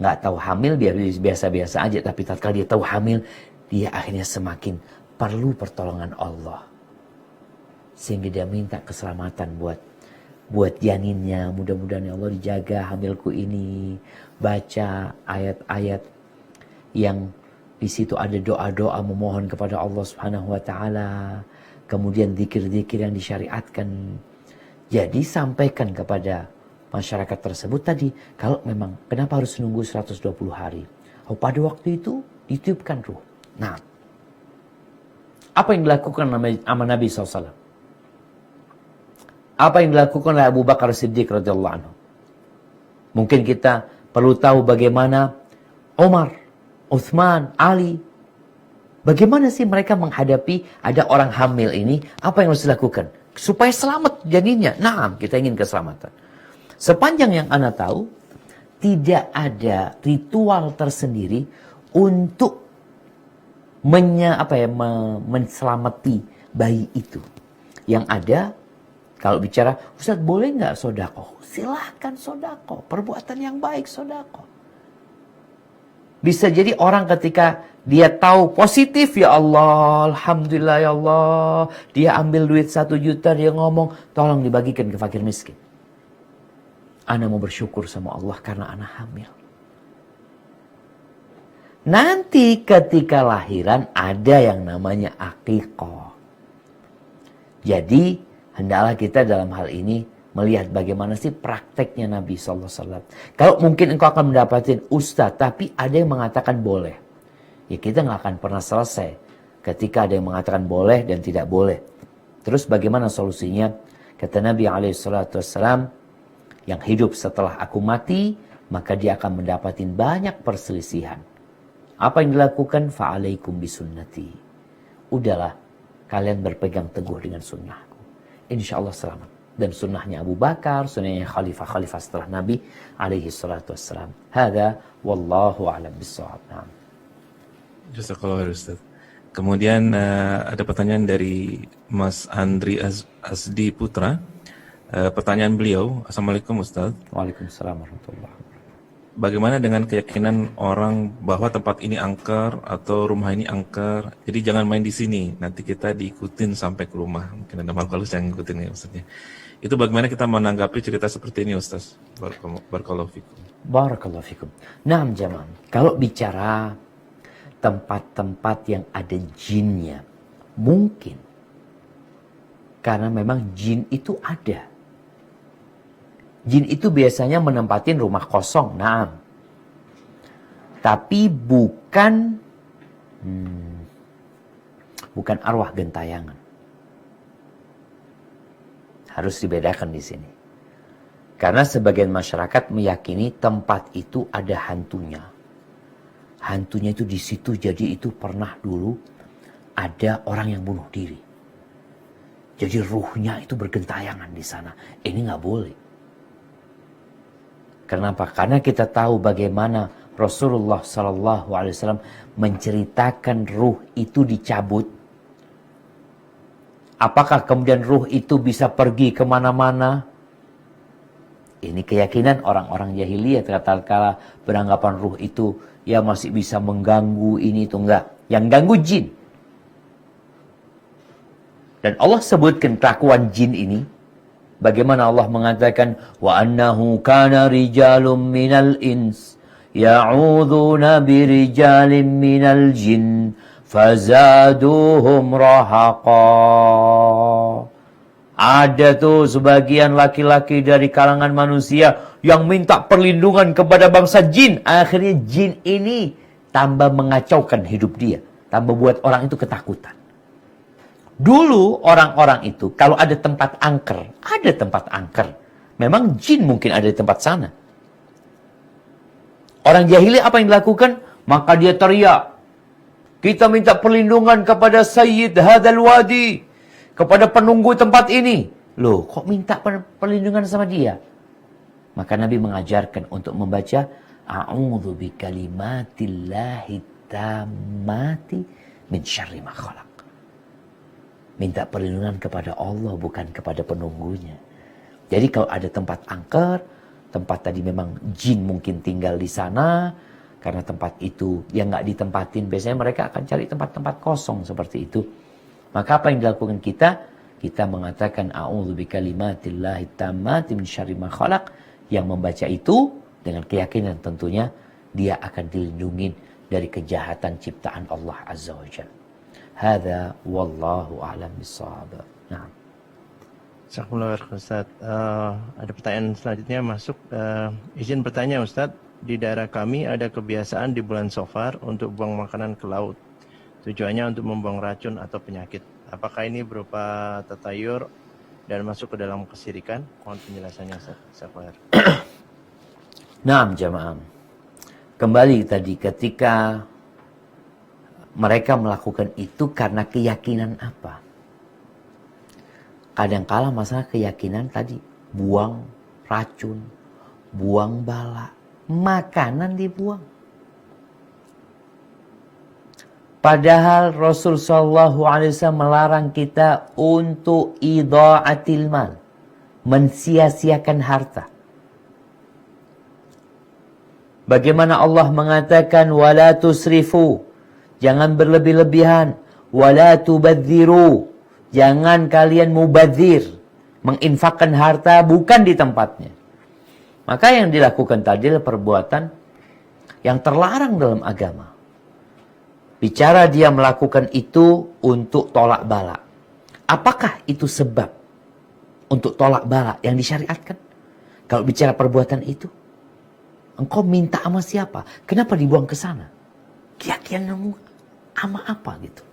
nggak tahu hamil, dia biasa-biasa aja. Tapi tatkala dia tahu hamil, dia akhirnya semakin perlu pertolongan Allah. Sehingga dia minta keselamatan buat janinnya. Mudah-mudahan ya Allah dijaga hamilku ini. Baca ayat-ayat yang di situ ada doa-doa memohon kepada Allah Subhanahu wa taala. Kemudian zikir-zikir yang disyariatkan. Jadi sampaikan kepada masyarakat tersebut tadi, kalau memang kenapa harus nunggu 120 hari? Oh, pada waktu itu ditiupkan ruh. Nah, apa yang dilakukan sama Nabi SAW? Apa yang dilakukan oleh Abu Bakar Siddiq radhiyallahu anhu? Mungkin kita perlu tahu bagaimana Umar, Uthman, Ali. Bagaimana sih mereka menghadapi ada orang hamil ini? Apa yang harus dilakukan? Supaya selamat janinnya. Nah, kita ingin keselamatan. Sepanjang yang Anda tahu, tidak ada ritual tersendiri untuk menselamati bayi itu. Yang ada, kalau bicara, Ustaz boleh nggak sodako? Silahkan sodako. Perbuatan yang baik sodako. Bisa jadi orang ketika dia tahu positif, ya Allah, Alhamdulillah ya Allah. Dia ambil duit 1 juta, dia ngomong, tolong dibagikan ke fakir miskin. Ana mau bersyukur sama Allah karena ana hamil. Nanti ketika lahiran ada yang namanya akikah. Jadi hendaklah kita dalam hal ini melihat bagaimana sih prakteknya Nabi SAW. Kalau mungkin engkau akan mendapatkan ustaz, tapi ada yang mengatakan boleh. Ya kita nggak akan pernah selesai ketika ada yang mengatakan boleh dan tidak boleh. Terus bagaimana solusinya? Kata Nabi SAW, yang hidup setelah aku mati, maka dia akan mendapatkan banyak perselisihan. Apa yang dilakukan? Fa'alaikum bisunnati. Udahlah, kalian berpegang teguh dengan sunnahku. Insya Allah selamat. Dan sunnahnya Abu Bakar, sunnahnya khalifah-khalifah setelah Nabi alaihi salatu wassalam. Hada wallahu a'lam bissawab. Jazakallah Ustaz. Kemudian ada pertanyaan dari Mas Andri Asdi Putra. Pertanyaan beliau, Assalamualaikum Ustaz. Waalaikumsalam warahmatullahi wabarakatuh. Bagaimana dengan keyakinan orang bahwa tempat ini angker atau rumah ini angker, jadi jangan main di sini, nanti kita diikutin sampai ke rumah. Mungkin ada makhluk yang ngikutin ya Ustaznya. Itu bagaimana kita menanggapi cerita seperti ini Ustaz? Barakallahu fikum. Barakallahu fikum. Nah jamaah, kalau bicara tempat-tempat yang ada jinnya, mungkin karena memang jin itu ada. Jin itu biasanya menempatin rumah kosong, nah. Tapi bukan arwah gentayangan. Harus dibedakan di sini. Karena sebagian masyarakat meyakini tempat itu ada hantunya. Hantunya itu di situ, jadi itu pernah dulu ada orang yang bunuh diri. Jadi ruhnya itu bergentayangan di sana. Ini nggak boleh. Kenapa? Karena kita tahu bagaimana Rasulullah SAW menceritakan ruh itu dicabut. Apakah kemudian ruh itu bisa pergi kemana-mana? Ini keyakinan orang-orang jahiliyah tatkala beranggapan ruh itu ya masih bisa mengganggu ini itu enggak. Yang ganggu jin. Dan Allah sebutkan kelakuan jin ini. Bagaimana Allah mengatakan wa annahu kana rijalun minal ins ya'udzuuna birijalin minal jin fazaduhum rahaqa. Ada tuh sebagian laki-laki dari kalangan manusia yang minta perlindungan kepada bangsa jin. Akhirnya jin ini tambah mengacaukan hidup dia. Tambah buat orang itu ketakutan. Dulu orang-orang itu kalau ada tempat angker. Ada tempat angker. Memang jin mungkin ada di tempat sana. Orang jahiliyah apa yang dilakukan? Maka dia teriak. Kita minta perlindungan kepada Sayyid Hadal Wadi. Kepada penunggu tempat ini. Loh, kok minta perlindungan sama dia? Maka Nabi mengajarkan untuk membaca A'udzu bikalimatillahi tammati min syarri ma khalaq. Minta perlindungan kepada Allah, bukan kepada penunggunya. Jadi kalau ada tempat angker, tempat tadi memang jin mungkin tinggal di sana, karena tempat itu yang nggak ditempatin, biasanya mereka akan cari tempat-tempat kosong seperti itu. Maka apa yang dilakukan kita? Kita mengatakan a'udzu bikalimatillahi tammati min syarri ma khalaq. Yang membaca itu dengan keyakinan tentunya dia akan dilindungi dari kejahatan ciptaan Allah Azza wa Jalla. Hadza wallahu a'lam bissawab. Nah. Jazakumullah khair Ustaz. Ada pertanyaan selanjutnya masuk. Izin bertanya Ustaz, di daerah kami ada kebiasaan di bulan Shafar untuk buang makanan ke laut. Tujuannya untuk membuang racun atau penyakit. Apakah ini berupa tatayur dan masuk ke dalam kesyirikan? Mohon penjelasannya Ustaz. Jazakumullah khair. Naam jamaah. Kembali tadi ketika mereka melakukan itu karena keyakinan apa? Kadangkala masalah keyakinan tadi. Buang racun, buang bala, makanan dibuang. Padahal Rasul sallallahu alaihi wasallam melarang kita untuk idha'atil mal. Mensia-siakan harta. Bagaimana Allah mengatakan wala tusrifu. Jangan berlebih-lebihan. Wala tubadziru. Jangan kalian mubadzir. Menginfakkan harta bukan di tempatnya. Maka yang dilakukan tadi adalah perbuatan yang terlarang dalam agama. Bicara dia melakukan itu untuk tolak bala. Apakah itu sebab untuk tolak bala yang disyariatkan? Kalau bicara perbuatan itu, engkau minta sama siapa? Kenapa dibuang ke sana? Keyakinanmu sama apa gitu?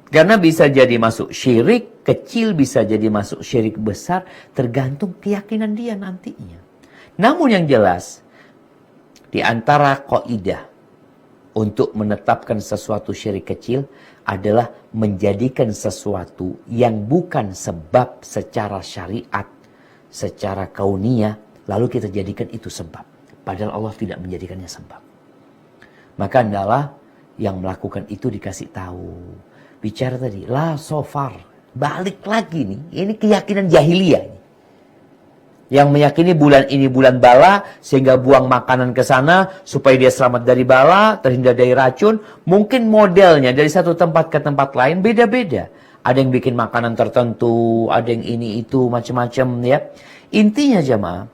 Karena bisa jadi masuk syirik kecil, bisa jadi masuk syirik besar, tergantung keyakinan dia nantinya. Namun yang jelas, di antara kaidah untuk menetapkan sesuatu syirik kecil adalah menjadikan sesuatu yang bukan sebab secara syariat, secara kauniyah, lalu kita jadikan itu sebab. Padahal Allah tidak menjadikannya sebab. Maka adalah yang melakukan itu dikasih tahu. Bicara tadi, la sofar. Balik lagi nih, ini keyakinan jahiliyah. Yang meyakini bulan ini bulan bala, sehingga buang makanan ke sana, supaya dia selamat dari bala, terhindar dari racun. Mungkin modelnya dari satu tempat ke tempat lain beda-beda. Ada yang bikin makanan tertentu, ada yang ini itu, macam-macam ya. Intinya jamaah,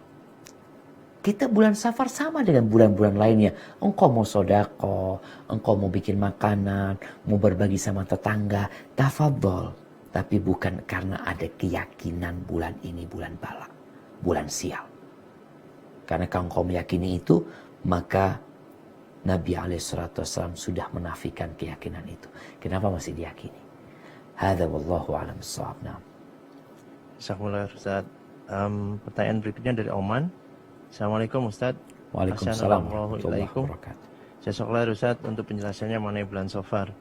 kita bulan Safar sama dengan bulan-bulan lainnya. Engkau mau sodako, engkau mau bikin makanan, mau berbagi sama tetangga, tafadhol. Tapi bukan karena ada keyakinan bulan ini bulan bala, bulan sial. Karena kalau engkau meyakini itu, maka Nabi SAW sudah menafikan keyakinan itu. Kenapa masih diyakini? Hadza wallahu a'lam bissawab. Jazakumullah khair Ustaz. Pertanyaan berikutnya dari Oman. Assalamualaikum Ustaz. Waalaikumsalam warahmatullahi wabarakatuh. Jazakallah Ustaz untuk penjelasannya mengenai bulan Shafar.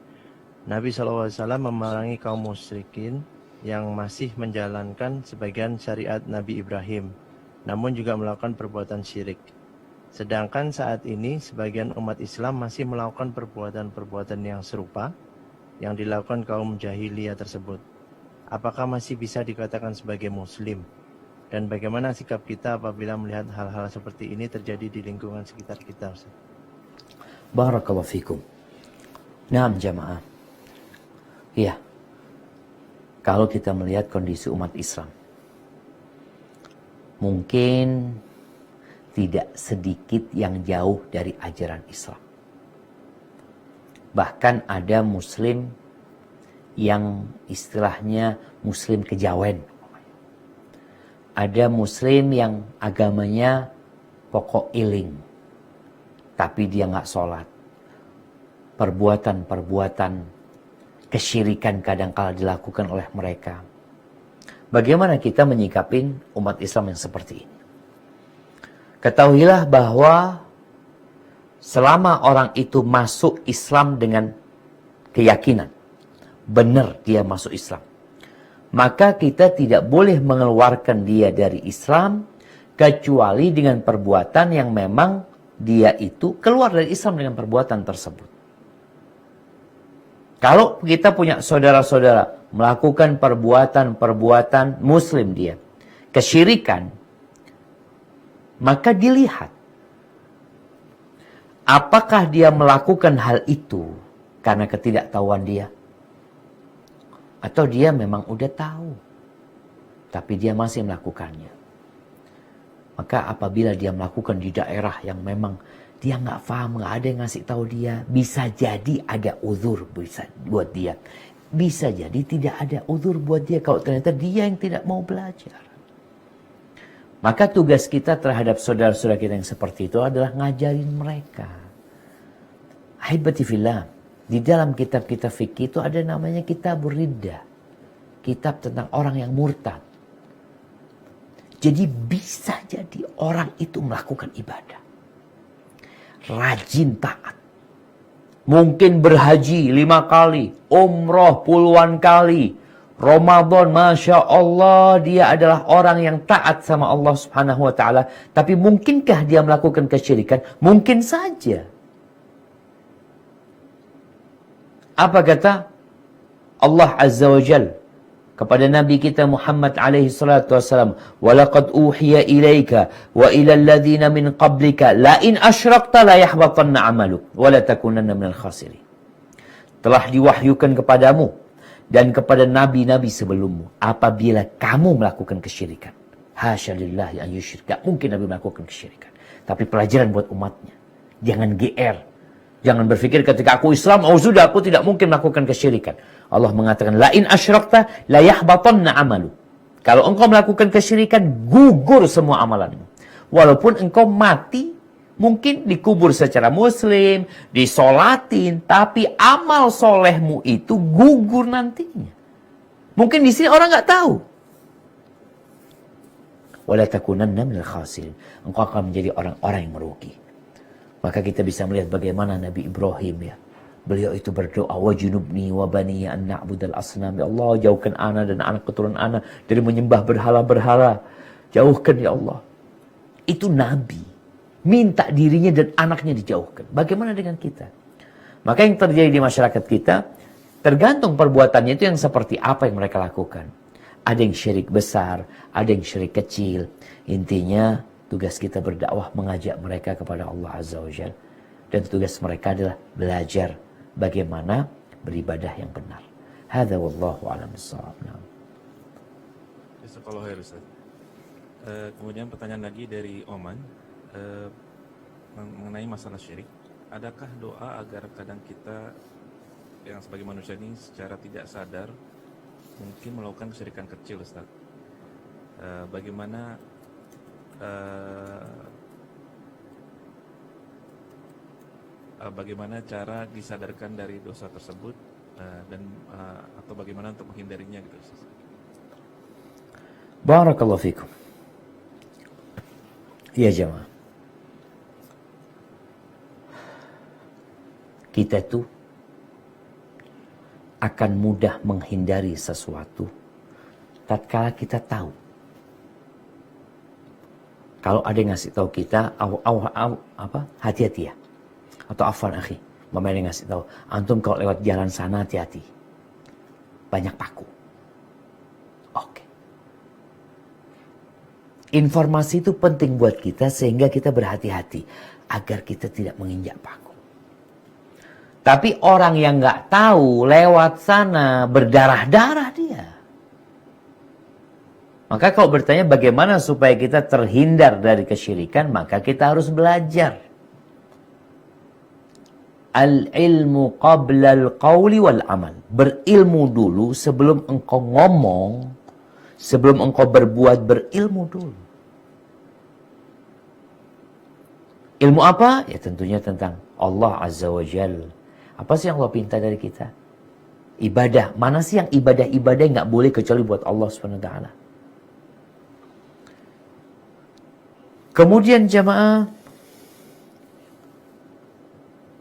Nabi SAW memerangi kaum musyrikin yang masih menjalankan sebagian syariat Nabi Ibrahim, namun juga melakukan perbuatan syirik. Sedangkan saat ini sebagian umat Islam masih melakukan perbuatan-perbuatan yang serupa yang dilakukan kaum jahiliyah tersebut. Apakah masih bisa dikatakan sebagai muslim? Dan bagaimana sikap kita apabila melihat hal-hal seperti ini terjadi di lingkungan sekitar kita, Ustaz? Barakallahu fikum. Naam jamaah. Iya. Kalau kita melihat kondisi umat Islam, mungkin tidak sedikit yang jauh dari ajaran Islam. Bahkan ada muslim yang istilahnya muslim kejawen. Ada muslim yang agamanya pokok iling, tapi dia nggak sholat. Perbuatan-perbuatan kesyirikan kadang-kala dilakukan oleh mereka. Bagaimana kita menyikapin umat Islam yang seperti ini? Ketahuilah bahwa selama orang itu masuk Islam dengan keyakinan, benar dia masuk Islam, maka kita tidak boleh mengeluarkan dia dari Islam kecuali dengan perbuatan yang memang dia itu keluar dari Islam dengan perbuatan tersebut. Kalau kita punya saudara-saudara melakukan perbuatan-perbuatan muslim dia, kesyirikan, maka dilihat apakah dia melakukan hal itu karena ketidaktahuan dia, atau dia memang udah tahu tapi dia masih melakukannya. Maka apabila dia melakukan di daerah yang memang dia nggak paham, nggak ada yang ngasih tahu dia, bisa jadi ada uzur buat dia, bisa jadi tidak ada uzur buat dia kalau ternyata dia yang tidak mau belajar. Maka tugas kita terhadap saudara-saudara kita yang seperti itu adalah ngajarin mereka. Ahibati fillah, di dalam kitab-kitab fikih itu ada namanya kitab riddah, kitab tentang orang yang murtad. Jadi bisa jadi orang itu melakukan ibadah, rajin taat, mungkin berhaji 5 kali, umroh puluhan kali, Ramadan, Masya Allah, dia adalah orang yang taat sama Allah Subhanahu wa Ta'ala. Tapi mungkinkah dia melakukan kesyirikan? Mungkin saja. Apa kata Allah Azza wa Jal kepada Nabi kita Muhammad alaihi salatu wassalam? وَلَقَدْ أُوحِيَ إِلَيْكَ وَإِلَى الَّذِينَ مِنْ قَبْلِكَ لَإِنْ أَشْرَقْتَ لَيَحْبَطَنَّ عَمَلُكَ وَلَتَكُونَنَّ مِنَ الْخَاسِرِينَ. Telah diwahyukan kepadamu dan kepada nabi-nabi sebelummu, apabila kamu melakukan kesyirikan. Hasya lillahi an yusyrik. Gak mungkin Nabi melakukan kesyirikan. Tapi pelajaran buat umatnya. Jangan GR. Jangan berpikir ketika aku Islam, oh sudah aku tidak mungkin melakukan kesyirikan. Allah mengatakan, la in asyrakta la yahbatanna amalu. Kalau engkau melakukan kesyirikan, gugur semua amalanmu. Walaupun engkau mati, mungkin dikubur secara muslim, disolatin, tapi amal solehmu itu gugur nantinya. Mungkin di sini orang nggak tahu. Wala takunanna minal khasirin. Engkau akan menjadi orang-orang yang merugi. Maka kita bisa melihat bagaimana Nabi Ibrahim ya. Beliau itu berdoa, wajnubni wa bani an na'budal asnam. Ya Allah, jauhkan ana dan anak keturunan ana dari menyembah berhala-berhala. Jauhkan ya Allah. Itu Nabi. Minta dirinya dan anaknya dijauhkan. Bagaimana dengan kita? Maka yang terjadi di masyarakat kita, tergantung perbuatannya itu yang seperti apa yang mereka lakukan. Ada yang syirik besar, ada yang syirik kecil. Intinya, tugas kita berdakwah mengajak mereka kepada Allah Azza wa Jalla. Dan tugas mereka adalah belajar bagaimana beribadah yang benar. Hadza wallahu a'lam bissawab. Jazakallahu khair, Ustaz. Kemudian pertanyaan lagi dari Oman. Mengenai masalah syirik, adakah doa agar kadang kita yang sebagai manusia ini secara tidak sadar mungkin melakukan kesyirikan kecil, Ustaz? Bagaimana bagaimana cara disadarkan dari dosa tersebut dan atau bagaimana untuk menghindarinya gitu, Ustaz? Barakallahu fikum. Ya jemaah, kita tuh akan mudah menghindari sesuatu tatkala kita tahu. Kalau ada yang ngasih tahu kita, hati-hati ya. Atau afwan akhi, mama yang ngasih tahu, antum kalau lewat jalan sana hati-hati. Banyak paku. Oke. Informasi itu penting buat kita sehingga kita berhati-hati agar kita tidak menginjak paku. Tapi orang yang nggak tahu lewat sana berdarah-darah dia. Maka kalau bertanya bagaimana supaya kita terhindar dari kesyirikan, maka kita harus belajar. Al-ilmu qabla al-qawli wal-amal. Berilmu dulu sebelum engkau ngomong, sebelum engkau berbuat, berilmu dulu. Ilmu apa? Ya tentunya tentang Allah Azza wa Jal. Apa sih yang Allah pinta dari kita? Ibadah. Mana sih yang ibadah-ibadah yang nggak boleh kecuali buat Allah SWT. Kemudian jamaah,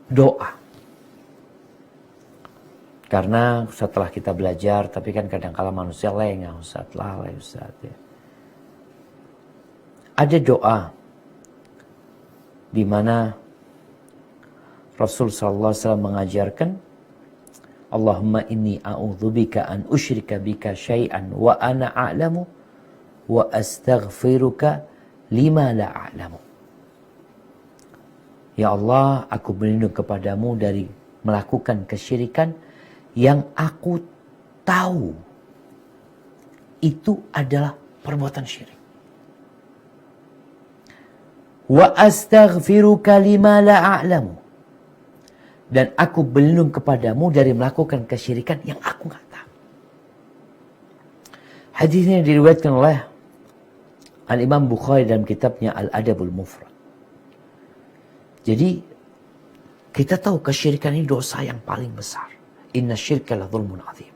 doa. Karena setelah kita belajar, tapi kan kadang-kala manusia lengah, Ustaz, lalai Ustaz. Ya. Ada doa di mana Rasul sallallahu alaihi wasallam mengajarkan, Allahumma inni a'udzubika an usyrika bika syai'an wa ana a'lamu wa astaghfiruka lima la a'lamu. Ya Allah, aku berlindung kepadamu dari melakukan kesyirikan yang aku tahu itu adalah perbuatan syirik. Wa astaghfiruka lima la a'lamu. Dan aku berlindung kepadamu dari melakukan kesyirikan yang aku nggak tahu. Hadis ini diriwayatkan oleh Al-Imam Bukhari dalam kitabnya Al-Adabul Mufrad. Jadi kita tahu kesyirikan ini dosa yang paling besar. Inna syirka la dzulmun adzim.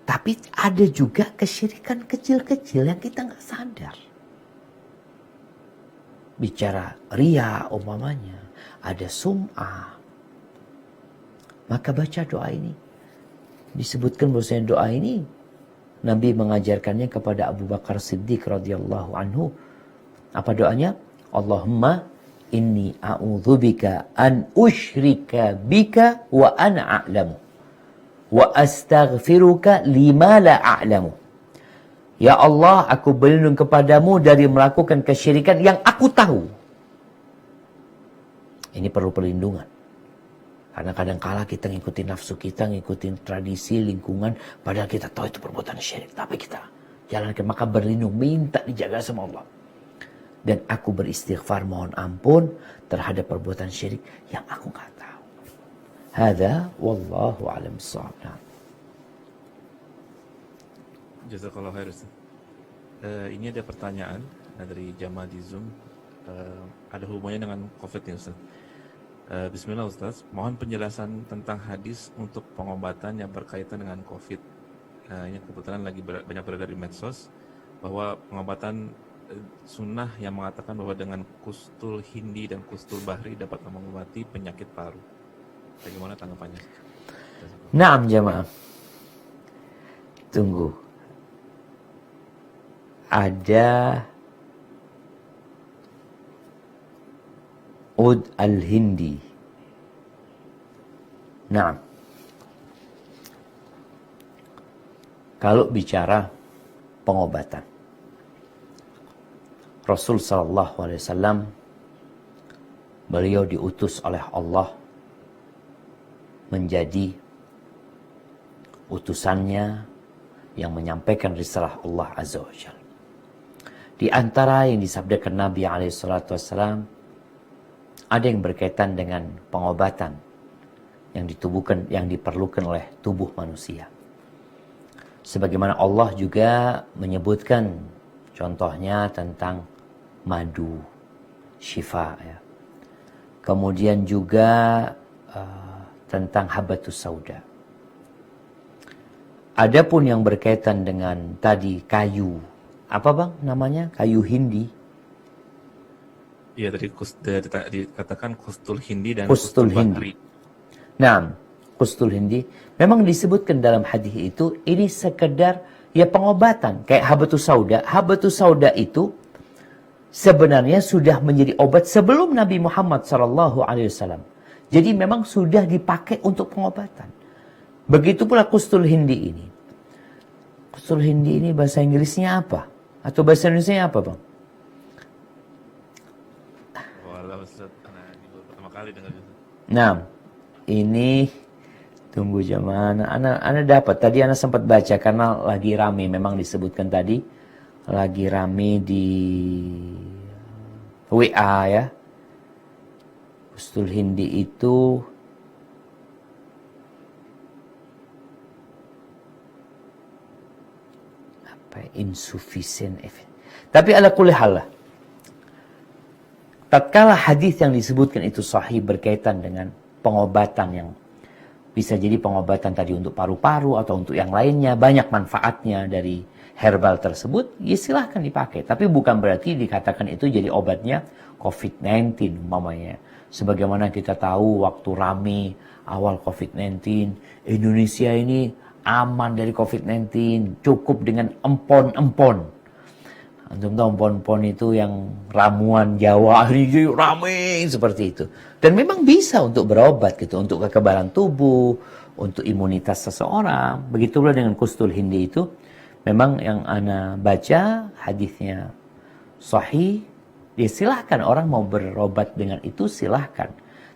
Tapi ada juga kesyirikan kecil-kecil yang kita nggak sadar. Bicara ria umpamanya, ada sum'ah. Maka baca doa ini. Disebutkan bahwasanya doa ini Nabi mengajarkannya kepada Abu Bakar Siddiq radhiyallahu anhu. Apa doanya? Allahumma inni a'udzubika an usyrika bika wa ana a'lamu wa astaghfiruka lima la a'lamu. Ya Allah, aku berlindung kepadamu dari melakukan kesyirikan yang aku tahu. Ini perlu perlindungan. Karena kadang-kala kita ngikutin nafsu kita, ngikutin tradisi, lingkungan, padahal kita tahu itu perbuatan syirik. Tapi kita jalankan, maka berlindung, minta dijaga sama Allah. Dan aku beristighfar, mohon ampun terhadap perbuatan syirik yang aku nggak tahu. Hadza wallahu a'lam bissawab. Jazakallah khair Ustaz. Ini ada pertanyaan dari jamaah di Zoom. Ada hubungannya dengan COVID nih Ustaz. Bismillah Ustaz, mohon penjelasan tentang hadis untuk pengobatan yang berkaitan dengan COVID. Ini kebetulan lagi banyak beredar di medsos bahwa pengobatan sunnah yang mengatakan bahwa dengan kustul hindi dan kustul bahri dapat mengobati penyakit paru. Bagaimana tanggapannya? Naam jamaah. Tunggu. Ada Ud al-Hindi. Nah, kalau bicara pengobatan, Rasul sallallahu alaihi wasallam beliau diutus oleh Allah menjadi utusannya yang menyampaikan risalah Allah Azza wa Jalla. Di antara yang disabdakan Nabi alaihissalatu wassalam, ada yang berkaitan dengan pengobatan yang ditubuhkan, yang diperlukan oleh tubuh manusia. Sebagaimana Allah juga menyebutkan contohnya tentang madu, syifa ya. Kemudian juga tentang habatus sauda. Adapun yang berkaitan dengan tadi kayu, apa bang namanya? Kayu hindi. Iya tadi dikatakan kustul hindi dan Kustul kustul bahri. Nah, kustul hindi memang disebutkan dalam hadis itu ini sekedar ya pengobatan kayak habatus sauda. Habatus sauda itu sebenarnya sudah menjadi obat sebelum Nabi Muhammad SAW. Jadi memang sudah dipakai untuk pengobatan. Begitu pula kustul hindi ini. Kustul hindi ini bahasa Inggrisnya apa? Atau bahasa Indonesia apa bang? Walau Ustaz, karena ini baru pertama kali dengar itu. Nah, ini tunggu zaman. Ana dapat tadi ana sempat baca karena lagi rame memang disebutkan tadi lagi rame di WA ya. Ustul Hindi itu apa ya, insufficient effect. Tapi ala kulli hal lah. Tatkala hadis yang disebutkan itu sahih berkaitan dengan pengobatan yang bisa jadi pengobatan tadi untuk paru-paru atau untuk yang lainnya, banyak manfaatnya dari herbal tersebut, ya silahkan dipakai. Tapi bukan berarti dikatakan itu jadi obatnya COVID-19 umpamanya. Sebagaimana kita tahu waktu rame awal COVID-19, Indonesia ini aman dari COVID-19, cukup dengan empon-empon. Antum tahu empon-empon itu yang ramuan Jawa, ini rame seperti itu. Dan memang bisa untuk berobat gitu, untuk kekebalan tubuh, untuk imunitas seseorang. Begitu pula dengan kustul hindi itu, memang yang ana baca hadisnya sahih, ya silahkan orang mau berobat dengan itu silahkan.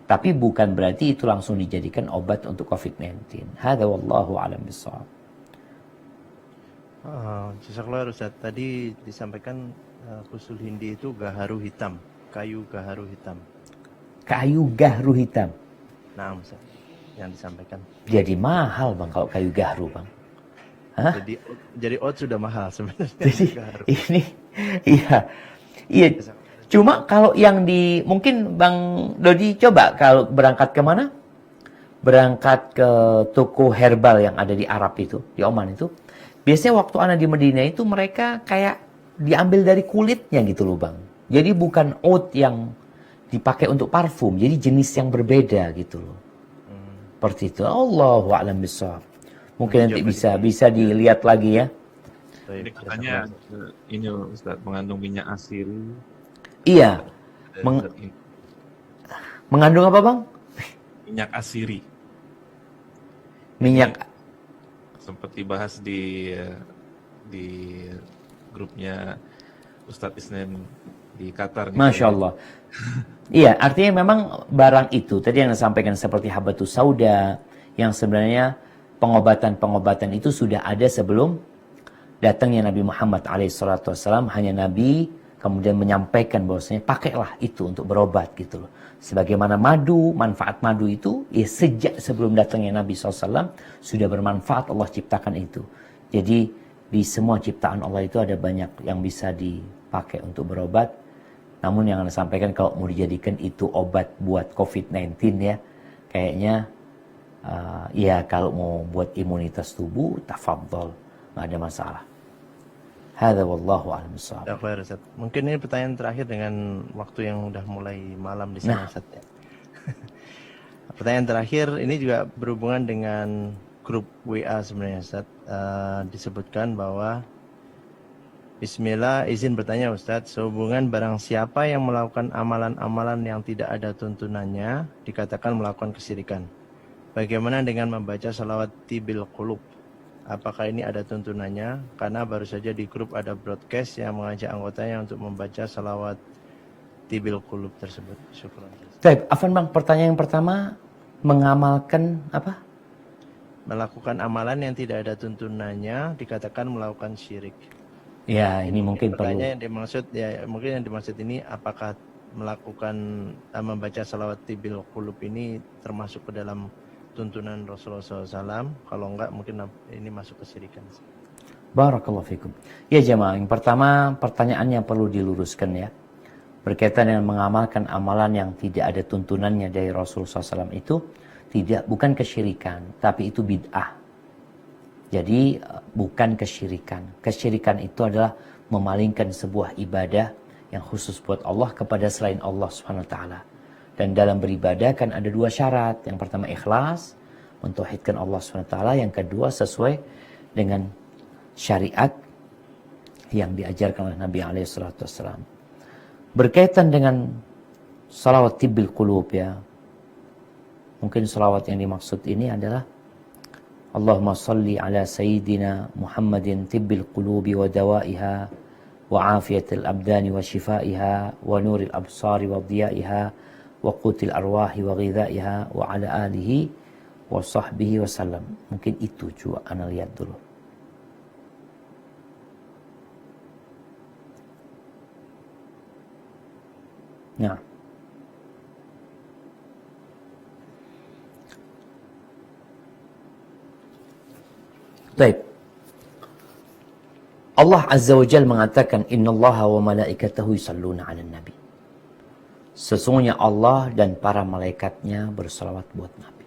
Tapi bukan berarti itu langsung dijadikan obat untuk COVID-19. Hadza wallahu a'lam bishawab. Jazakallah Ustaz. Tadi disampaikan kustul hindi itu gaharu hitam, kayu gaharu hitam. Kayu gahru hitam. Nah, Ustaz, yang disampaikan. Jadi mahal bang kalau kayu gahru bang. Hah? Jadi oat sudah mahal sebenarnya. Jadi Gaharu. ini iya. Cuma kalau yang di mungkin Bang Dodi coba kalau berangkat kemana? Berangkat ke toko herbal yang ada di Arab itu, di Oman itu. Biasanya waktu ana di Madinah itu mereka kayak diambil dari kulitnya gitu loh bang. Jadi bukan oat yang dipakai untuk parfum. Jadi jenis yang berbeda gitu loh. Seperti itu. Allahu a'lam bishawab. Mungkin nanti bisa dilihat lagi ya. Ini katanya ini Ustaz mengandung minyak asiri. Iya. Dan zat ini. Mengandung apa bang? Minyak asiri. Minyak. Sempat dibahas di grupnya Ustadz Isnen di Qatar. Masya Allah. Iya, artinya memang barang itu tadi yang disampaikan seperti habatus sauda yang sebenarnya pengobatan-pengobatan itu sudah ada sebelum datangnya Nabi Muhammad SAW. Hanya Nabi kemudian menyampaikan bahwasanya pakailah itu untuk berobat gitu loh. Sebagaimana madu, manfaat madu itu ya sejak sebelum datangnya Nabi SAW sudah bermanfaat, Allah ciptakan itu. Jadi di semua ciptaan Allah itu ada banyak yang bisa dipakai untuk berobat. Namun yang Anda sampaikan kalau mau dijadikan itu obat buat COVID-19 ya, kayaknya ya kalau mau buat imunitas tubuh, tafadhol, nggak ada masalah. Hadza wallahu a'lam bishawab. Mungkin ini pertanyaan terakhir dengan waktu yang udah mulai malam di sini Ustaz. Pertanyaan terakhir ini juga berhubungan dengan grup WA sebenarnya Ustaz. Disebutkan bahwa Bismillah, izin bertanya Ustaz, sehubungan barang siapa yang melakukan amalan-amalan yang tidak ada tuntunannya dikatakan melakukan kesyirikan. Bagaimana dengan membaca salawat tibil qulub? Apakah ini ada tuntunannya? Karena baru saja di grup ada broadcast yang mengajak anggotanya untuk membaca salawat tibil qulub tersebut. Syukran. Baik, Afan Bang, pertanyaan yang pertama mengamalkan apa? Melakukan amalan yang tidak ada tuntunannya dikatakan melakukan syirik. Ya, ini mungkin perlu. Pertanyaan yang dimaksud ya mungkin yang dimaksud ini apakah melakukan membaca salawat tibil qulub ini termasuk ke dalam tuntunan Rasulullah SAW. Kalau enggak mungkin ini masuk kesyirikan. Barakallahu fikum. Ya jemaah, yang pertama pertanyaannya perlu diluruskan ya. Berkaitan dengan mengamalkan amalan yang tidak ada tuntunannya dari Rasulullah SAW itu bukan kesyirikan, tapi itu bid'ah. Jadi bukan kesyirikan. Kesyirikan itu adalah memalingkan sebuah ibadah yang khusus buat Allah kepada selain Allah SWT. Dan dalam beribadah kan ada dua syarat. Yang pertama ikhlas, mentauhidkan Allah SWT. Yang kedua sesuai dengan syariat yang diajarkan oleh Nabi SAW. Berkaitan dengan salawat tibil qulub ya. Mungkin salawat yang dimaksud ini adalah Allahumma salli ala sayyidina Muhammadin tibbil qulubi wa dawaiha wa afiyatil abdani wa shifaiha wa nuril absari wa diyaiha wa qutil arwahi wa ghidhaiha wa ala alihi wa sahbihi wa sallam. Mungkin itu juga ana lihat dulu. Nah, baik. Allah Azza wa Jalla mengatakan innallaha wa malaikatahu yusalluna 'alan nabi. Sesungguhnya Allah dan para malaikatnya bersalawat buat Nabi.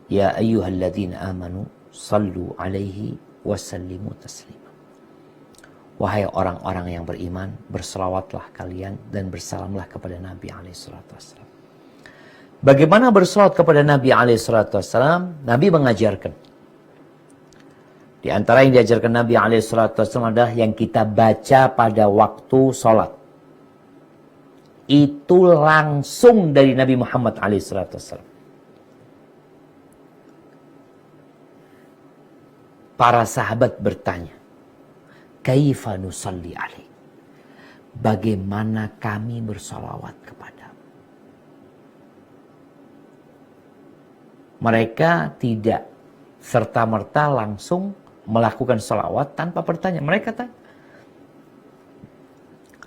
Ya ayyuhalladzina amanu sallu 'alaihi wa sallimu taslima. Wahai orang-orang yang beriman, berselawatlah kalian dan bersalamlah kepada Nabi alaihi salatu wassalam. Bagaimana berselawat kepada Nabi alaihi salatu wassalam? Nabi mengajarkan. Di antara yang diajarkan Nabi alaihissalatu wassalam adalah yang kita baca pada waktu sholat. Itu langsung dari Nabi Muhammad alaihissalatu wassalam. Para sahabat bertanya, Kaifa nusalli alaih? Bagaimana kami bersolawat kepadamu? Mereka tidak serta-merta langsung melakukan salawat tanpa bertanya. Mereka tanya.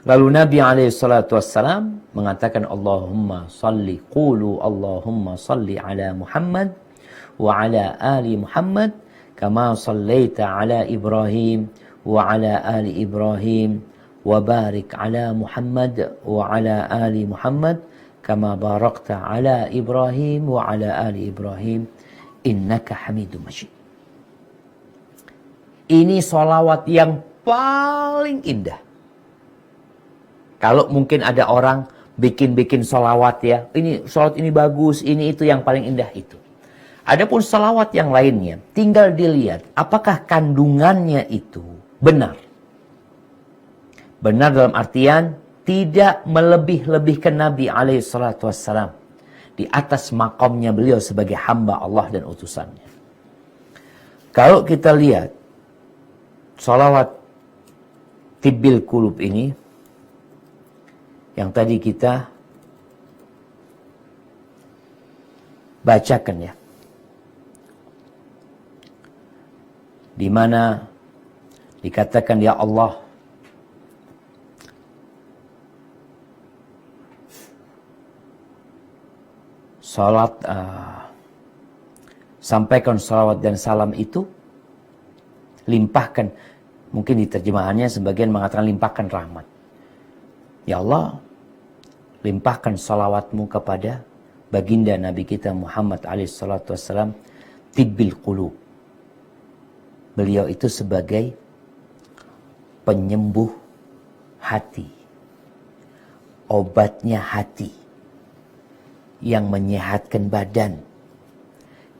Lalu Nabi SAW mengatakan Allahumma salli, qulu Allahumma salli ala Muhammad wa ala ali Muhammad kama sallaita ala Ibrahim wa ala ali Ibrahim wa barik ala Muhammad wa ala ali Muhammad kama barakta ala Ibrahim wa ala ali Ibrahim innaka Hamidum Majid. Ini sholawat yang paling indah. Kalau mungkin ada orang bikin-bikin sholawat ya. Ini sholawat ini bagus, ini itu yang paling indah itu. Adapun sholawat yang lainnya, tinggal dilihat apakah kandungannya itu benar. Benar dalam artian tidak melebih-lebihkan Nabi SAW di atas makamnya beliau sebagai hamba Allah dan utusannya. Kalau kita lihat sholawat tibbil qulub ini yang tadi kita bacakan ya, di mana dikatakan ya Allah, salat sampaikan salawat dan salam itu, limpahkan, mungkin di terjemahannya sebagian mengatakan limpahkan rahmat. Ya Allah, limpahkan salawatmu kepada baginda Nabi kita Muhammad SAW, tibbil qulub. Beliau itu sebagai penyembuh hati, obatnya hati, yang menyehatkan badan,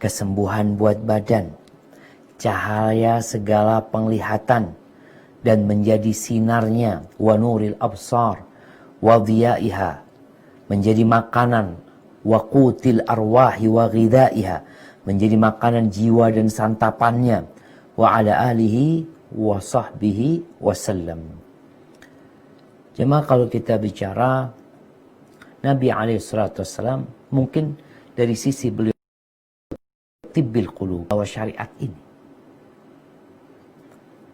kesembuhan buat badan, cahaya segala penglihatan, dan menjadi sinarnya, wa nuril absar, wa dhiyaiha, menjadi makanan, wa qutil arwahi wa ghidhaiha, menjadi makanan jiwa dan santapannya, wa ala alihi wa sahbihi wa sallam. Cuma kalau kita bicara Nabi SAW, mungkin dari sisi beliau tibbil qulub, bahwa syariat ini,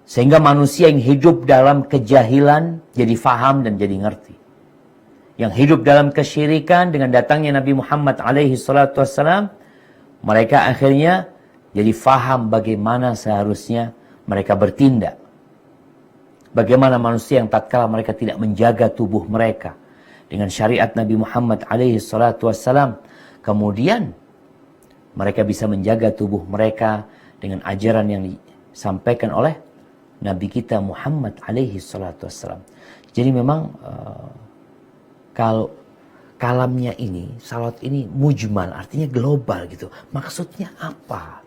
sehingga manusia yang hidup dalam kejahilan jadi faham dan jadi ngerti. Yang hidup dalam kesyirikan dengan datangnya Nabi Muhammad SAW, mereka akhirnya jadi faham bagaimana seharusnya mereka bertindak. Bagaimana manusia yang tatkala mereka tidak menjaga tubuh mereka dengan syariat Nabi Muhammad SAW, kemudian mereka bisa menjaga tubuh mereka dengan ajaran yang disampaikan oleh Nabi kita Muhammad SAW. Jadi memang kalau kalamnya ini, salawat ini mujmal, artinya global gitu. Maksudnya apa?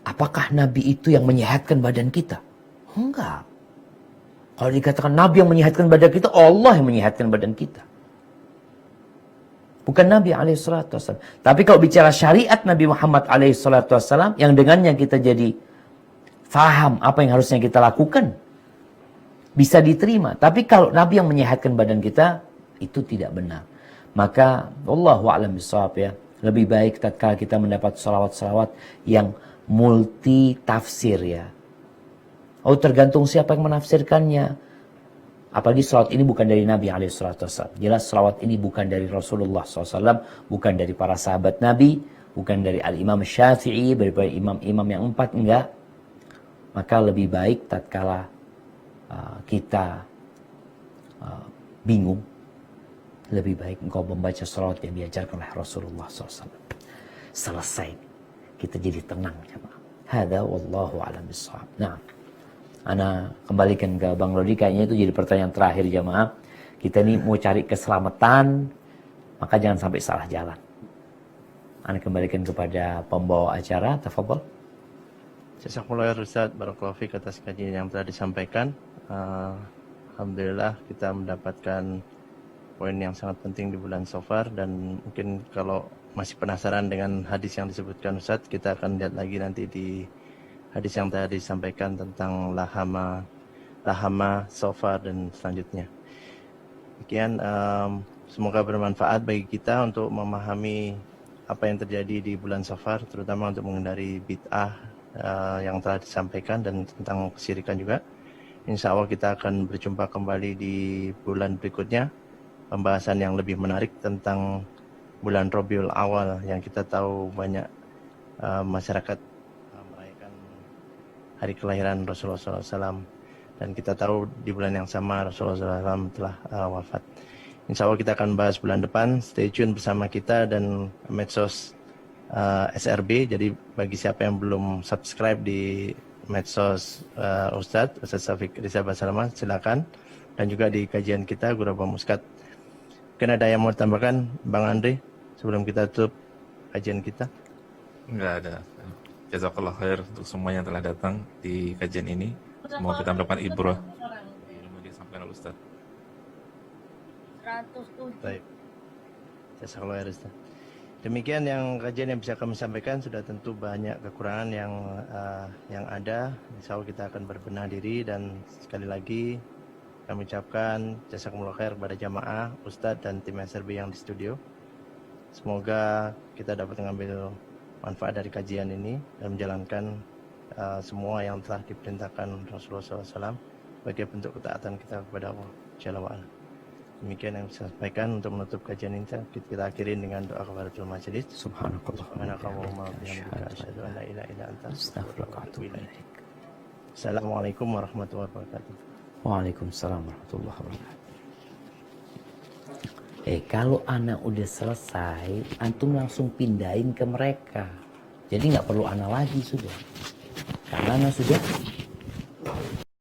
Apakah Nabi itu yang menyehatkan badan kita? Enggak. Kalau dikatakan Nabi yang menyehatkan badan kita, Allah yang menyehatkan badan kita. Bukan Nabi SAW. Tapi kalau bicara syariat Nabi Muhammad SAW, yang dengannya kita jadi faham apa yang harusnya kita lakukan, bisa diterima. Tapi kalau Nabi yang menyehatkan badan kita, itu tidak benar. Maka wallahu a'lam bishawab ya. Lebih baik tatkala kita mendapat salawat-salawat yang multi tafsir ya. Oh, tergantung siapa yang menafsirkannya. Apalagi salawat ini bukan dari Nabi SAW. Jelas salawat ini bukan dari Rasulullah SAW, bukan dari para sahabat Nabi, bukan dari Al-Imam Syafi'i, dari imam-imam yang 4, enggak. Maka lebih baik tatkala kita bingung, lebih baik engkau membaca salawat yang diajarkan oleh Rasulullah SAW. Selesai, kita jadi tenang jemaah. Hada wallahu a'lam bishawab. Nah, ana kembalikan ke Bang Rodi, kayaknya itu jadi pertanyaan terakhir jemaah. Kita ini mau cari keselamatan, maka jangan sampai salah jalan. Ana kembalikan kepada pembawa acara, tafadhol. Jazakumullah Ustaz, barakallahu fiik atas kajian yang telah disampaikan. Alhamdulillah kita mendapatkan poin yang sangat penting di bulan Shafar, dan mungkin kalau masih penasaran dengan hadis yang disebutkan Ustaz, kita akan lihat lagi nanti di hadis yang tadi disampaikan tentang lahama, Shafar dan selanjutnya. Demikian, semoga bermanfaat bagi kita untuk memahami apa yang terjadi di bulan Shafar, terutama untuk menghindari bid'ah yang telah disampaikan dan tentang kesyirikan juga. Insya Allah kita akan berjumpa kembali di bulan berikutnya, pembahasan yang lebih menarik tentang bulan Rabiul Awal, yang kita tahu banyak masyarakat merayakan hari kelahiran Rasulullah SAW, dan kita tahu di bulan yang sama Rasulullah SAW telah wafat. Insya Allah kita akan bahas bulan depan. Stay tune bersama kita dan medsos SRB. Jadi bagi siapa yang belum subscribe di medsos Ustadz Syafiq Riza Basalamah, silakan. Dan juga di kajian kita Ghuraba Muskat. Mungkin ada yang mau tambahkan Bang Andre sebelum kita tutup kajian kita? Enggak ada. Jazakallah khair untuk semua yang telah datang di kajian ini. Semoga kita mendapatkan ibrah ilmu yang disampaikan oleh Ustaz. 107. Baik. Jazakallah khair Ustaz. Demikian yang kajian yang bisa kami sampaikan. Sudah tentu banyak kekurangan yang ada. Insya Allah kita akan berbenah diri, dan sekali lagi kami ucapkan jazakumullah khair kepada jamaah, Ustadz dan tim SRB yang di studio. Semoga kita dapat mengambil manfaat dari kajian ini dan menjalankan semua yang telah diperintahkan Rasulullah SAW sebagai bentuk ketaatan kita kepada Allah Jalla wa'ala. Demikian yang saya sampaikan. Untuk menutup kajian ini kita akhirin dengan doa kafaratul majelis. Subhanakallahumma wa bihamdika asyhadu an la ilaha illa anta astaghfiruka wa atubu ilaik. Assalamualaikum warahmatullahi wabarakatuh. Waalaikumsalam warahmatullahi wabarakatuh. Kalau anak udah selesai, antum langsung pindahin ke mereka. Jadi nggak perlu anak lagi sudah. Karena anak sudah